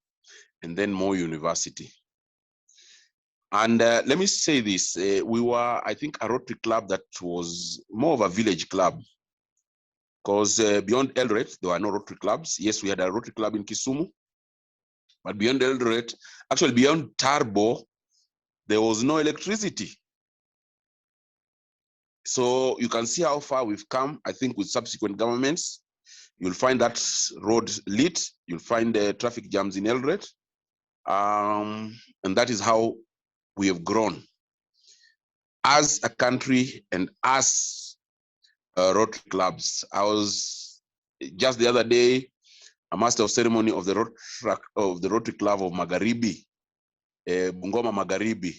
and then Moi University. And let me say this, we were, I think, a Rotary club that was more of a village club, because beyond Eldoret, there were no Rotary clubs. Yes, we had a Rotary club in Kisumu, but beyond Eldoret, actually beyond Tarbo, there was no electricity. So you can see how far we've come, I think, with subsequent governments. You'll find that road lit, you'll find traffic jams in Eldoret, and that is how we have grown as a country and as Rotary clubs. I was just the other day a master of ceremony of the Rotary Club of Magharibi, Bungoma Magharibi,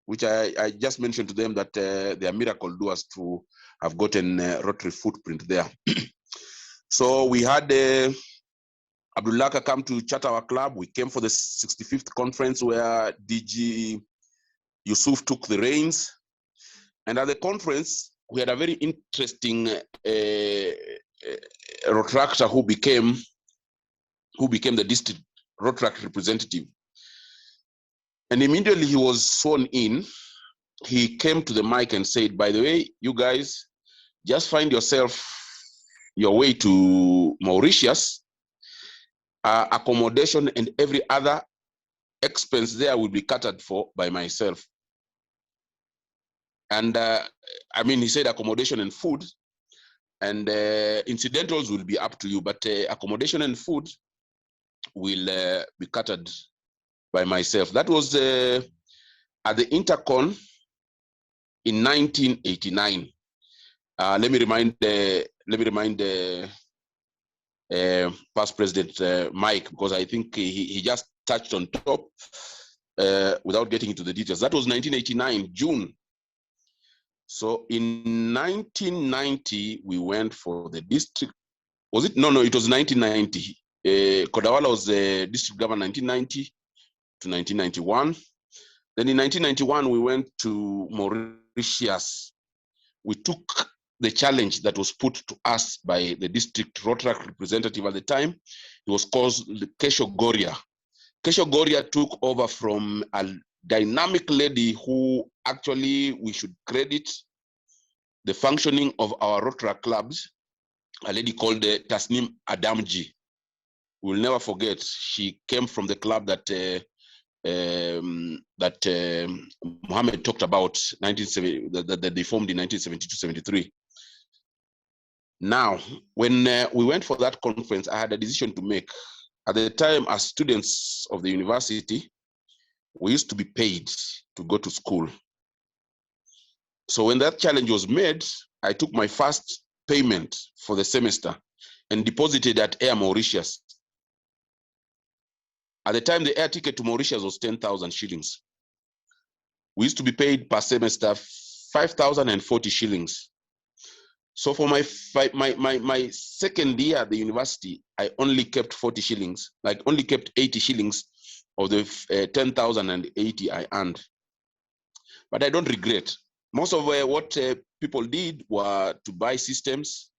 which I just mentioned to them that they are miracle doers to have gotten Rotary footprint there. So we had Abdullaka come to charter our club. We came for the 65th conference where DG Yusuf took the reins. And at the conference, we had a very interesting Rotractor who became the district Rotract representative. And immediately he was sworn in. he came to the mic and said, by the way, you guys, just find yourself your way to Mauritius. Accommodation and every other expense there will be catered for by myself. And I mean, he said accommodation and food, and incidentals will be up to you, but accommodation and food will be catered by myself. That was at the Intercon in 1989. Let me remind past President Mike, because I think he just touched on top without getting into the details. That was 1989, June. So in 1990, we went for the district. Was it? No, it was 1990. Kodawala was the district governor 1990 to 1991. Then in 1991, we went to Mauritius. We took the challenge that was put to us by the district Rotary representative at the time. It was called Kesho Goria. Kesho Goria took over from a dynamic lady who actually we should credit the functioning of our Rotary clubs, a lady called Tasnim Adamji. We'll never forget, she came from the club that Mohammed talked about, that they formed in 1972-73. Now, when we went for that conference, I had a decision to make. At the time, as students of the university, we used to be paid to go to school. So when that challenge was made, I took my first payment for the semester and deposited at Air Mauritius. At the time, the air ticket to Mauritius was 10,000 shillings. We used to be paid per semester 5,040 shillings. So for my second year at the university, I only kept 40 shillings, like only kept 80 shillings of the 10,080 I earned. But I don't regret. Most of what people did were to buy systems,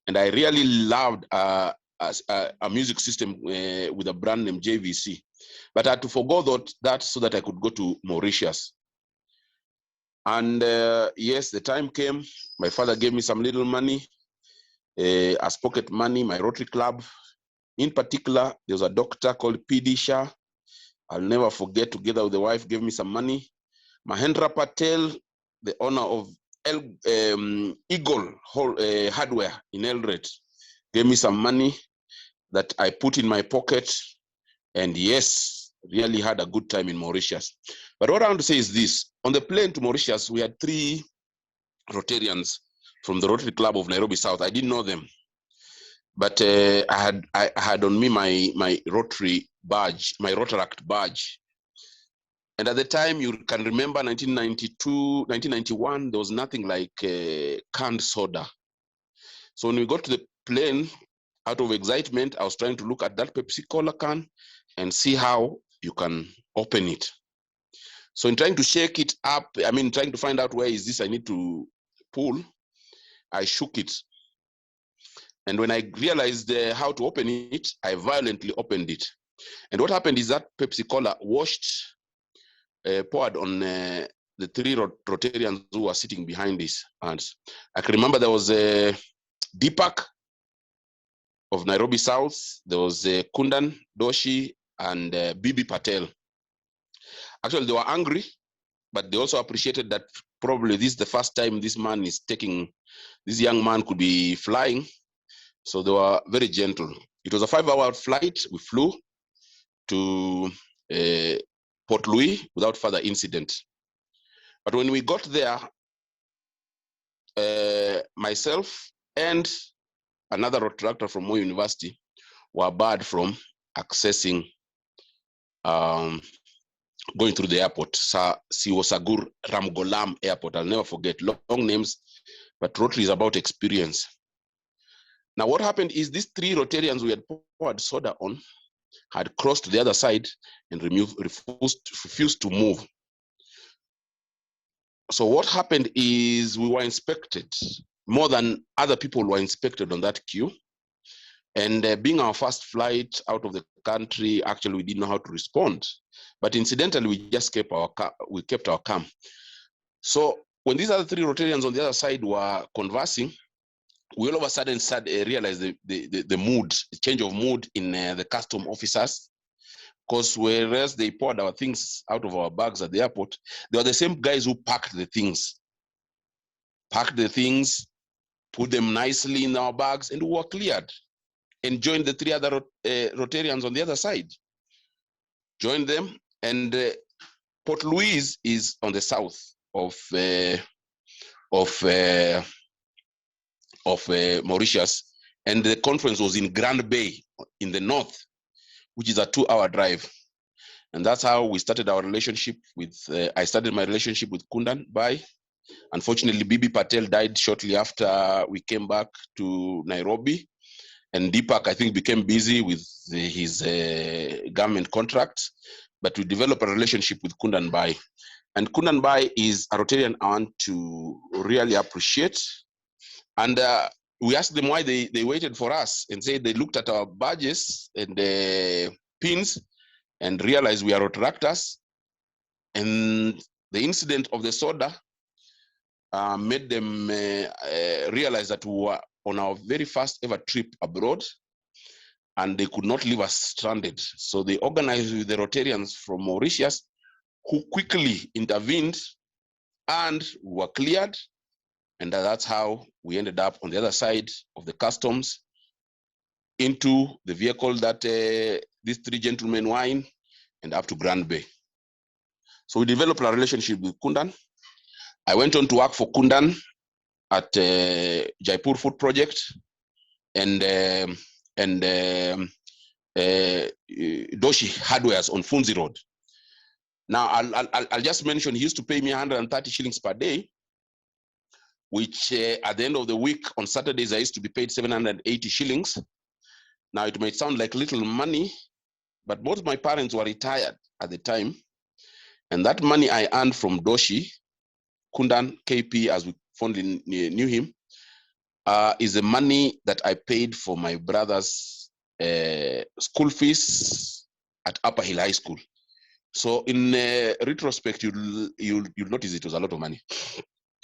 and I really loved a music system with a brand name JVC. But I had to forgo that so that I could go to Mauritius. And yes, the time came. My father gave me some little money as pocket money, my Rotary Club. In particular, there was a doctor called PD Shah. I'll never forget, together with the wife, gave me some money. Mahendra Patel, the owner of Eagle Hardware in Eldoret, gave me some money that I put in my pocket. And yes, really had a good time in Mauritius. But what I want to say is this. On the plane to Mauritius, we had 3 Rotarians from the Rotary Club of Nairobi South. I didn't know them. But I had on me my Rotary badge, my Rotaract badge. And at the time, you can remember 1992, 1991, there was nothing like canned soda. So when we got to the plane, out of excitement, I was trying to look at that Pepsi Cola can and see how you can open it. So in trying to shake it up, I mean, trying to find out where is this I need to pull, I shook it. And when I realized how to open it, I violently opened it. And what happened is that Pepsi Cola poured on the 3 Rotarians who were sitting behind these hands. I can remember there was a Deepak of Nairobi South, there was Kundan Doshi, and Bibi Patel. Actually, they were angry, but they also appreciated that probably this is the first time this young man could be flying. So they were very gentle. It was a 5-hour flight. We flew to Port Louis without further incident. But when we got there, myself and another Rotaractor from Moi University were barred from accessing, going through the airport, Siwosagur Ramgolam Airport. I'll never forget, long names, but Rotary is about experience. Now what happened is these 3 Rotarians we had poured soda on had crossed to the other side and refused to move. So what happened is we were inspected. More than other people were inspected on that queue. And being our first flight out of the country, actually we didn't know how to respond. But incidentally, we just kept our calm. So when these other three Rotarians on the other side were conversing, we all of a sudden realized the mood, the change of mood in the custom officers. Because whereas they poured our things out of our bags at the airport, they were the same guys who packed the things, put them nicely in our bags, and we were cleared. And joined the three other Rotarians on the other side. Joined them, and Port Louis is on the south of Mauritius, and the conference was in Grand Bay in the north, which is a 2-hour drive. And that's how we started our relationship with, I started my relationship with Kundan Bai. Unfortunately, Bibi Patel died shortly after we came back to Nairobi. And Deepak, I think, became busy with his government contracts. But we developed a relationship with Kundan Bai. And Kundan Bai is a Rotarian I want to really appreciate. And we asked them why they waited for us, and said they looked at our badges and pins and realized we are Rotaractors. And the incident of the soda made them realize that we were on our very first ever trip abroad, and they could not leave us stranded. So they organized with the Rotarians from Mauritius, who quickly intervened and were cleared. And that's how we ended up on the other side of the customs into the vehicle that these three gentlemen were in, and up to Grand Bay. So we developed a relationship with Kundan. I went on to work for Kundan at Jaipur Food Project and Doshi Hardwares on Funzi Road. Now, I'll just mention, he used to pay me 130 shillings per day, which at the end of the week, on Saturdays, I used to be paid 780 shillings. Now, it might sound like little money, but both my parents were retired at the time. And that money I earned from Doshi, Kundan, KP, as we fondly knew him, is the money that I paid for my brother's school fees at Upper Hill High School. So in retrospect, you'll notice it was a lot of money.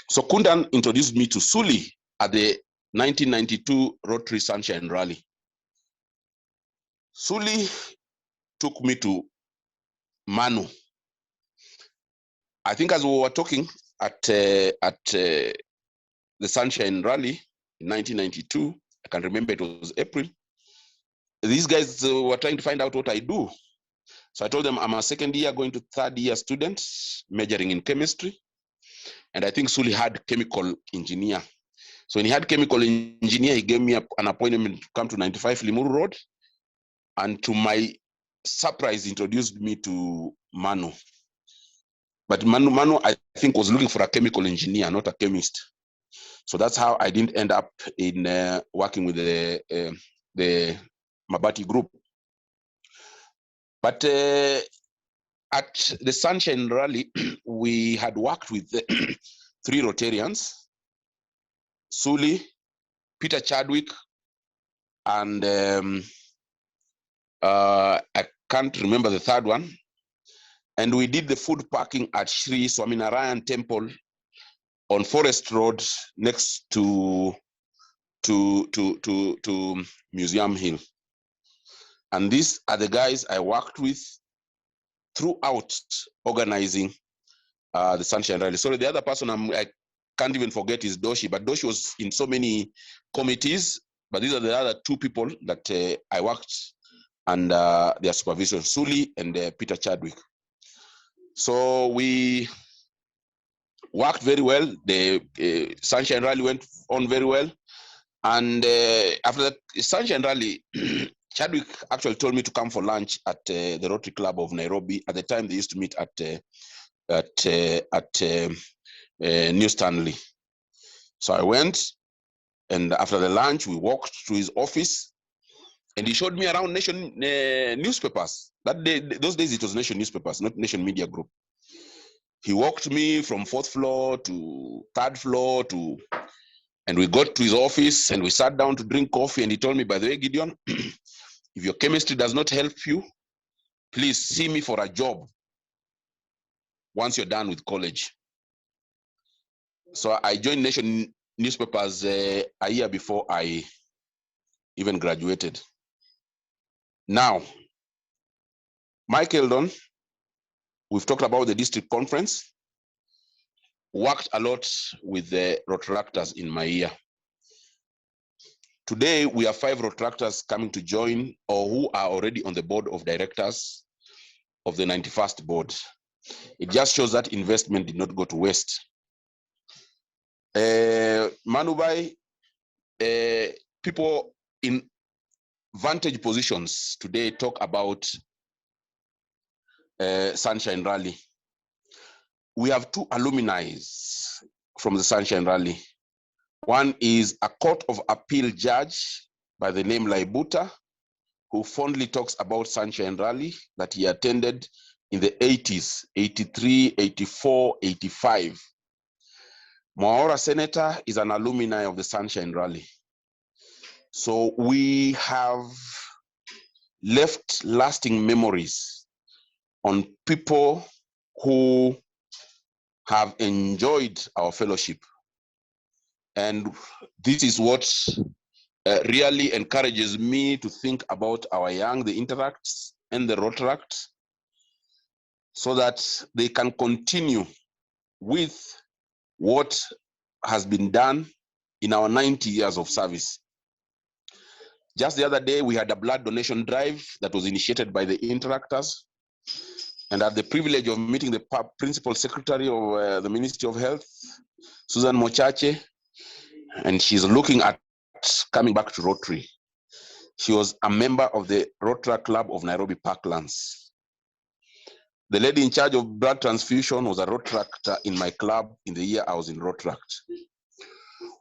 So Kundan introduced me to Suli at the 1992 Rotary Sunshine Rally. Suli took me to Manu. I think as we were talking at the Sunshine Rally in 1992, I can remember it was April, these guys were trying to find out what I do. So I told them I'm a second year going to third year student majoring in chemistry. And I think Suli had chemical engineer. So when he had chemical engineer, he gave me an appointment to come to 95 Limuru Road. And to my surprise, introduced me to Manu. But Manu, I think, was looking for a chemical engineer, not a chemist. So that's how I didn't end up in working with the Mabati group. But at the Sunshine Rally, we had worked with three Rotarians, Suli, Peter Chadwick, and I can't remember the third one. And we did the food packing at Sri Swaminarayan Temple on Forest Road next to Museum Hill. And these are the guys I worked with throughout organizing the Sunshine Rally. Sorry, the other person I can't even forget is Doshi, but Doshi was in so many committees, but these are the other two people that I worked under their supervision, Suli and Peter Chadwick. So we worked very well. The Sunshine Rally went on very well. And after that Sunshine Rally, Chadwick actually told me to come for lunch at the Rotary Club of Nairobi. At the time, they used to meet at New Stanley. So I went, and after the lunch, we walked to his office, and he showed me around Nation newspapers. That day, those days, it was Nation newspapers, not Nation Media Group. He walked me from 4th floor to 3rd floor and we got to his office and we sat down to drink coffee. And he told me, by the way, Gideon, if your chemistry does not help you, please see me for a job once you're done with college. So I joined Nation newspapers a year before I even graduated. Now, Mike Eldon, we've talked about the district conference, worked a lot with the Rotaractors in my year. Today, we have 5 Rotaractors coming to join or who are already on the board of directors of the 91st board. It just shows that investment did not go to waste. Manubai, people in vantage positions today talk about Sunshine Rally. We have 2 alumni from the Sunshine Rally. One is a Court of Appeal judge by the name Laibuta, who fondly talks about Sunshine Rally that he attended in the 80s, 83, 84, 85. Maora Senator is an alumni of the Sunshine Rally. So we have left lasting memories on people who have enjoyed our fellowship. And this is what really encourages me to think about our young, the Interacts and the Rotaract, so that they can continue with what has been done in our 90 years of service. Just the other day, we had a blood donation drive that was initiated by the Interactors, and I had the privilege of meeting the Principal Secretary of the Ministry of Health, Susan Mochache, and she's looking at coming back to Rotary. She was a member of the Rotary Club of Nairobi Parklands. The lady in charge of blood transfusion was a Rotaractor in my club in the year I was in Rotaract.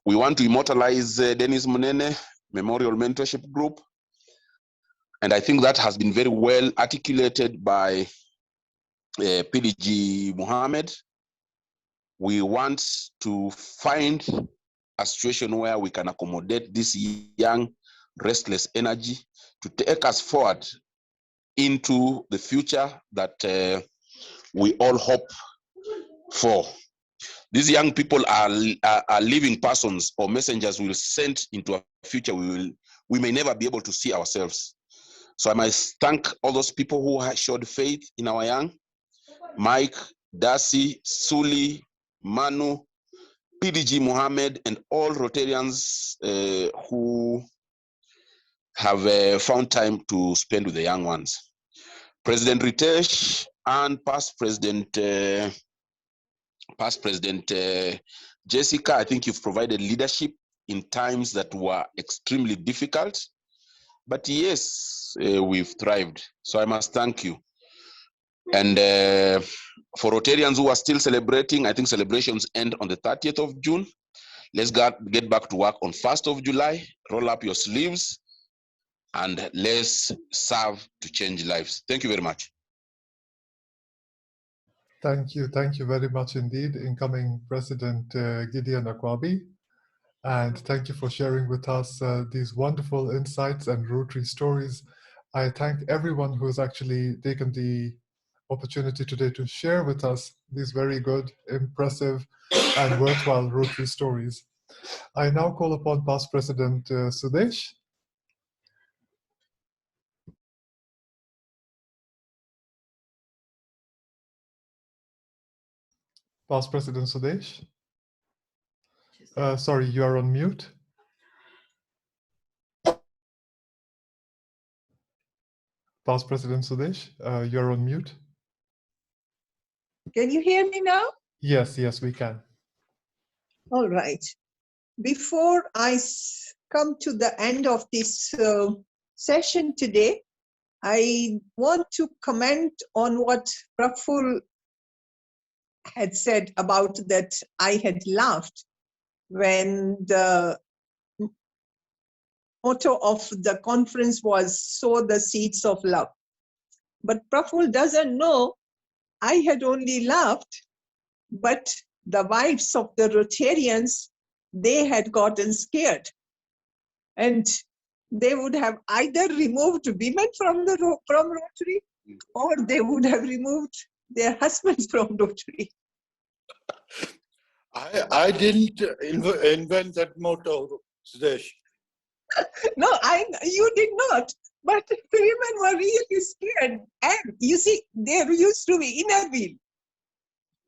We want to immortalize Dennis Munene Memorial Mentorship Group. And I think that has been very well articulated by PDG Mohammed. We want to find a situation where we can accommodate this young, restless energy to take us forward into the future that we all hope for. These young people are living persons or messengers we will send into a future we may never be able to see ourselves. So I must thank all those people who have showed faith in our young, Mike, Darcy, Suli, Manu, PDG Mohammed, and all Rotarians who have found time to spend with the young ones. President Ritesh and past President Jessica, I think you've provided leadership in times that were extremely difficult. But yes, we've thrived. So I must thank you. And for Rotarians who are still celebrating, I think celebrations end on the 30th of June. Let's get back to work on 1st of July, roll up your sleeves, and let's serve to change lives. Thank you very much. Thank you very much indeed, incoming President Gideon Akwabi. And thank you for sharing with us these wonderful insights and Rotary stories. I thank everyone who has actually taken the opportunity today to share with us these very good, impressive, and worthwhile Rotary stories. I now call upon Past President Sudesh. Past President Sudesh. Sorry, you are on mute. Past President Sudesh, you're on mute. Can you hear me now? Yes, we can. All right. Before I come to the end of this session today, I want to comment on what Praful had said about that I had laughed when the motto of the conference was sow the seeds of love. But Praful doesn't know I had only laughed, but the wives of the Rotarians, they had gotten scared. And they would have either removed women from Rotary, or they would have removed their husbands from Rotary. I didn't invent that motto, Sudesh. No, you did not. But women were really scared. And you see, there used to be inner wheel.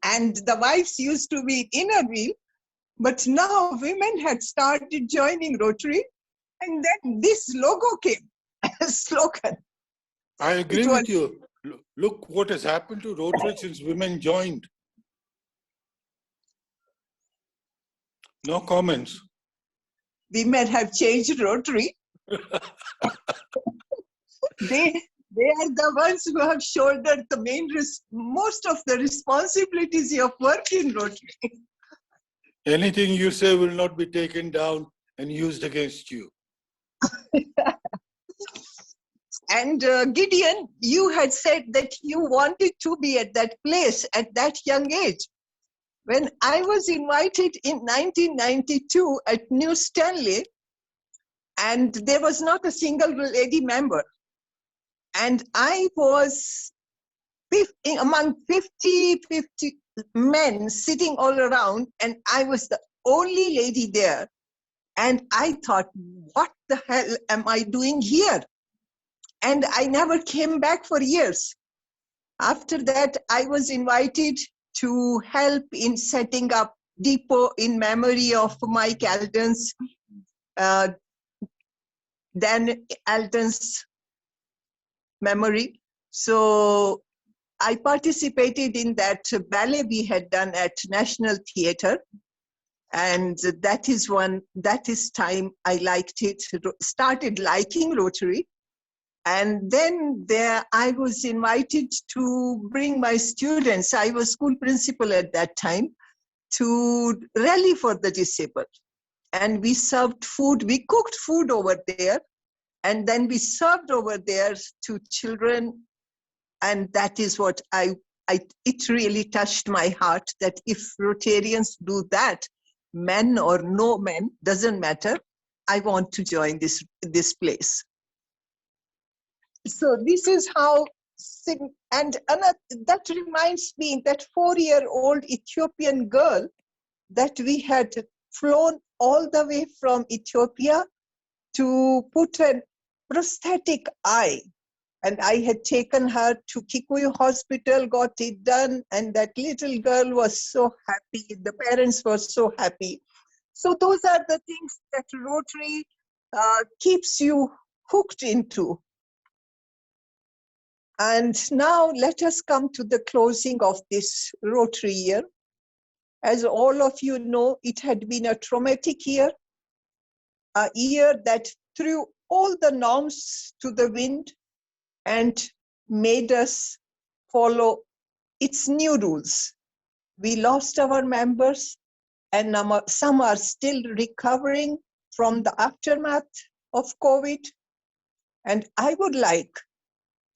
And the wives used to be inner wheel. But now women had started joining Rotary. And then this logo came, a slogan. I agree It was- with you. Look what has happened to Rotary since women joined. No comments. Women have changed Rotary. They are the ones who have shouldered the most of the responsibilities of work in Rotary. Anything you say will not be taken down and used against you. And Gideon, you had said that you wanted to be at that place at that young age. When I was invited in 1992 at New Stanley, and there was not a single lady member. And I was among 50 men sitting all around, and I was the only lady there. And I thought, what the hell am I doing here? And I never came back for years. After that, I was invited to help in setting up depot in memory of Mike Alden's, Dan Alden's memory. So I participated in that ballet we had done at National Theatre. And that is time I liked it, started liking Rotary. And then I was invited to bring my students. I was school principal at that time, to rally for the disabled. And we served food, we cooked food over there. And then we served over there to children. And that is what it really touched my heart, that if Rotarians do that, men or no men, doesn't matter, I want to join this place. So this is how, and that reminds me that 4-year-old Ethiopian girl that we had flown all the way from Ethiopia to put a prosthetic eye. And I had taken her to Kikuyu Hospital, got it done, and that little girl was so happy. The parents were so happy. So those are the things that Rotary keeps you hooked into. And now let us come to the closing of this Rotary year. As all of you know, it had been a traumatic year, a year that threw all the norms to the wind and made us follow its new rules. We lost our members, and some are still recovering from the aftermath of COVID. And I would like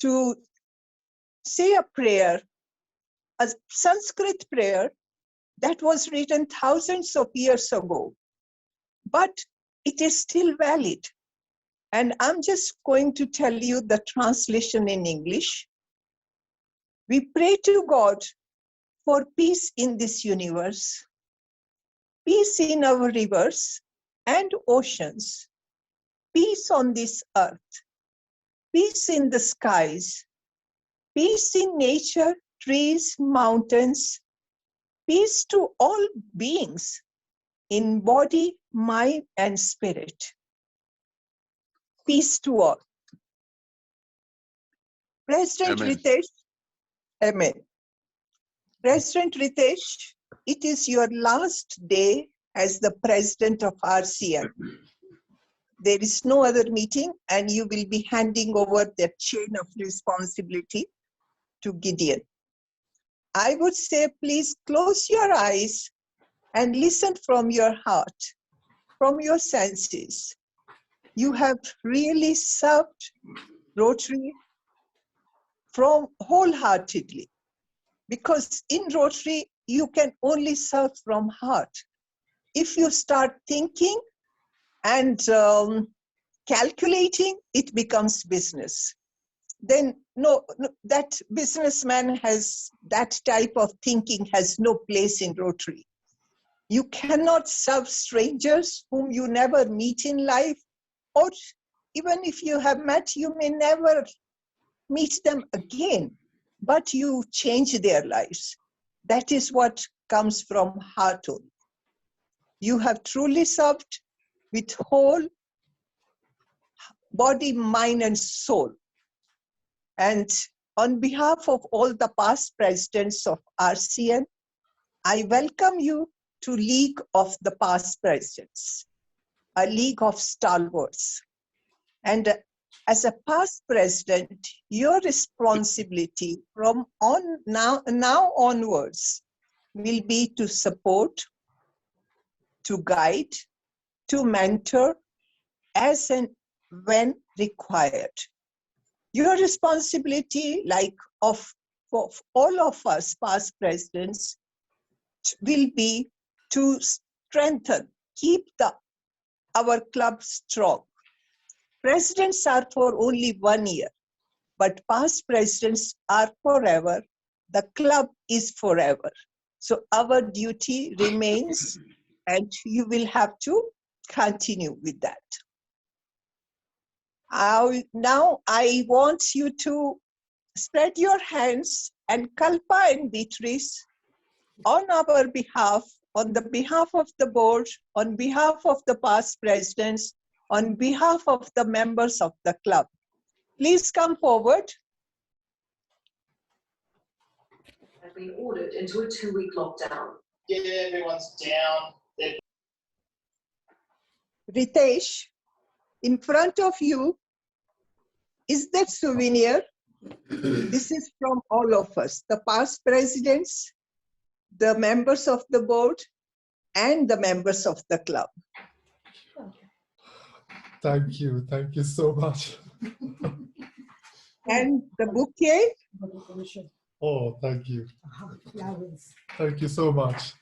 to say a prayer, a Sanskrit prayer that was written thousands of years ago, but it is still valid. And I'm just going to tell you the translation in English. We pray to God for peace in this universe, peace in our rivers and oceans, peace on this earth, peace in the skies, peace in nature, trees, mountains, peace to all beings in body, mind, and spirit. Peace to all. President Amen. Ritesh, Amen. President Ritesh, it is your last day as the president of RCN. There is no other meeting, and you will be handing over the chain of responsibility to Gideon. I would say, please close your eyes and listen from your heart, from your senses. You have really served Rotary from wholeheartedly, because in Rotary, you can only serve from heart. If you start thinking and calculating, it becomes business. Then no, that businessman has that type of thinking has no place in Rotary. You cannot serve strangers whom you never meet in life, or even if you have met, you may never meet them again, but you change their lives. That is what comes from heart only. You have truly served with whole body, mind, and soul. And on behalf of all the past presidents of RCN, I welcome you to League of the Past Presidents, a league of stalwarts. And as a past president, your responsibility from now onwards will be to support, to guide, to mentor as and when required. Your responsibility, like of all of us past presidents, will be to strengthen, keep our club strong. Presidents are for only 1 year, but past presidents are forever. The club is forever. So our duty remains, and you will have to continue with that. Now I want you to spread your hands, and Kalpa and Beatrice, on our behalf, on the behalf of the board, on behalf of the past presidents, on behalf of the members of the club, please come forward. Have been ordered into a 2-week lockdown. Get everyone's down. Ritesh, in front of you is that souvenir. This is from all of us, the past presidents, the members of the board, and the members of the club. Thank you so much. And the bouquet. Oh, thank you. Thank you so much.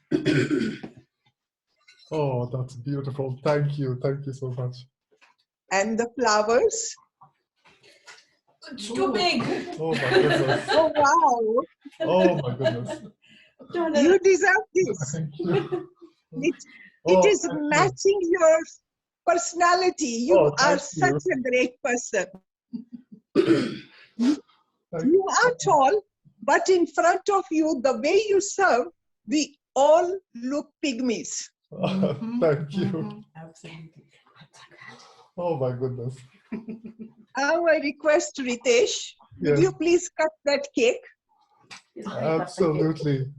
Oh, that's beautiful. Thank you so much. And the flowers. It's too big. Oh my goodness. Oh, wow. Oh my goodness. You deserve this. Thank you. It is matching your personality. You are such a great person. You are tall, but in front of you, the way you serve, we all look pygmies. Thank you. Oh my goodness. Now I request Ritesh, would Yes. you please cut that cake? Absolutely.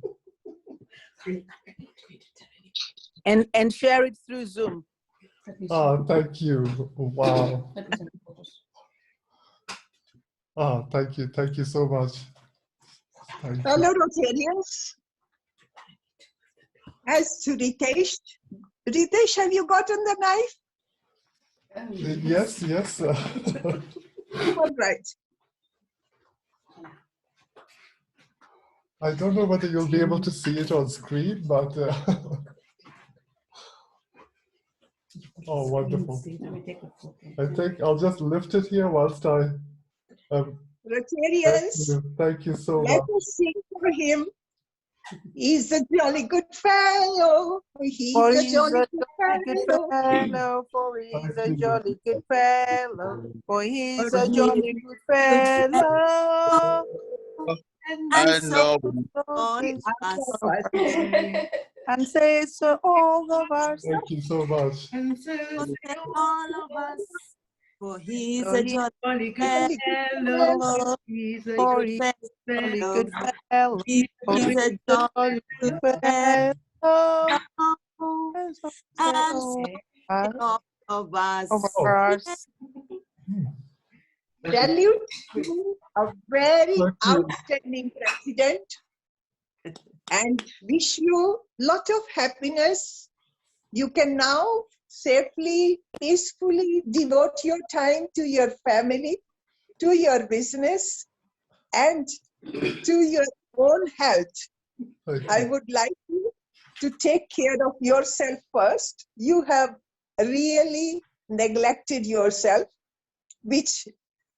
And share it through Zoom. Oh, thank you. Wow. Oh, thank you so much. Thank you. Fellow Rotarians, as to Ritesh, have you gotten the knife? Yes. All right. I don't know whether you'll be able to see it on screen, but oh, wonderful. I think I'll just lift it here whilst I Rotarians, thank you so let much. us sing for him. He's a jolly good fellow. He's For a he's jolly a good jolly good fellow. fellow, for he's Thank a you. jolly good fellow, for he's a jolly good fellow. And so and say so all of us. Thank you so much. And so all of us, for he's For a he's jolly jolly good fellow. He's a for good he's a jolly fellow, good fellow, he's for a he's a jolly jolly good fellow. fellow. And so And say all of us. of Oh. us. Salute to a very Thank you. outstanding president, and wish you a lot of happiness. You can now safely, peacefully devote your time to your family, to your business, and to your own health. Thank I you. would like you to take care of yourself first. You have really neglected yourself, which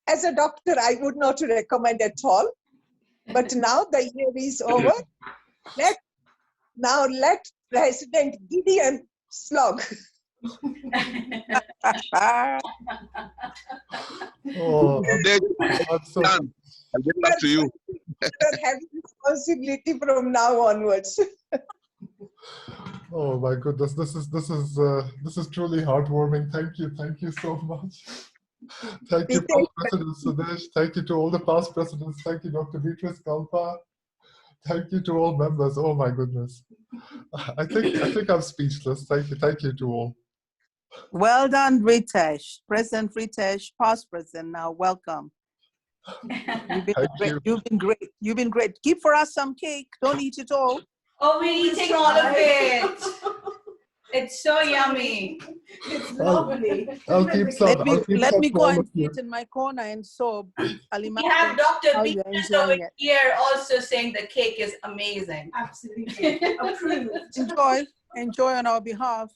as a doctor, I would not recommend at all. But now the year is over. Let's Now let President Gideon slog. Oh, that's so Done. I'll get back to you. You're having responsibility from now onwards. Oh my goodness, this is truly heartwarming. Thank you so much. Thank you, Past President Sudesh. Thank you to all the past presidents. Thank you, Dr. Beatrice Kalpa. Thank you to all members. Oh my goodness, I think I'm speechless. Thank you to all. Well done, Ritesh. President Ritesh, past president. Now, welcome. You've been great. You've been great. You've been great. Keep for us some cake. Don't eat it all. Oh, we're eating all of it. It's so yummy. It's lovely. I'll keep some. Let me go all and of you. sit in my corner and sob. We have Dr. how you're Beatrice over enjoying it. here also saying the cake is amazing. Absolutely. Approved. Enjoy on our behalf.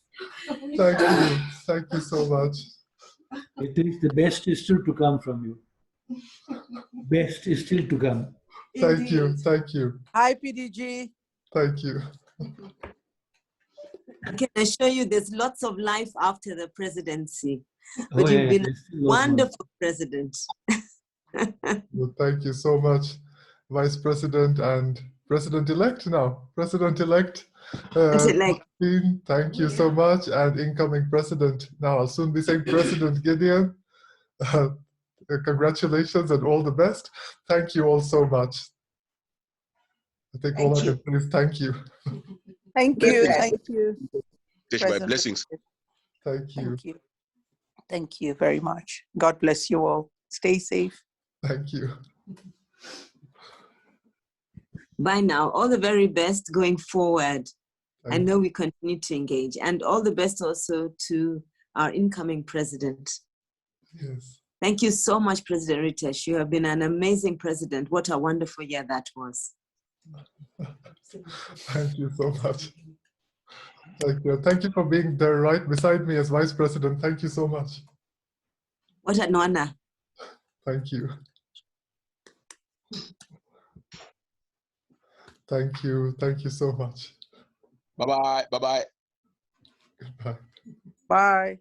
Thank you so much. It is the best is still to come from you. Best is still to come. Thank you. Hi, PDG. Thank you. I can assure you there's lots of life after the presidency. But Oh, you've yeah, been a there's still lots more. wonderful president. Well, thank you so much, Vice President and President-elect now. President-elect. Thank you so much. And incoming President. Now I'll soon be saying President Gideon. Congratulations and all the best. Thank you all so much. I think all I can say is thank you. Thank you. My blessings. Thank you. Thank you very much. God bless you all. Stay safe. Thank you. Bye now. All the very best going forward. I know we continue to engage. And all the best also to our incoming president. Yes. Thank you so much, President Ritesh. You have been an amazing president. What a wonderful year that was. Thank you so much. Thank you for being there right beside me as Vice President. Thank you so much. What an honor. Thank you. Thank you so much. Bye-bye. Bye-bye. Goodbye. Bye.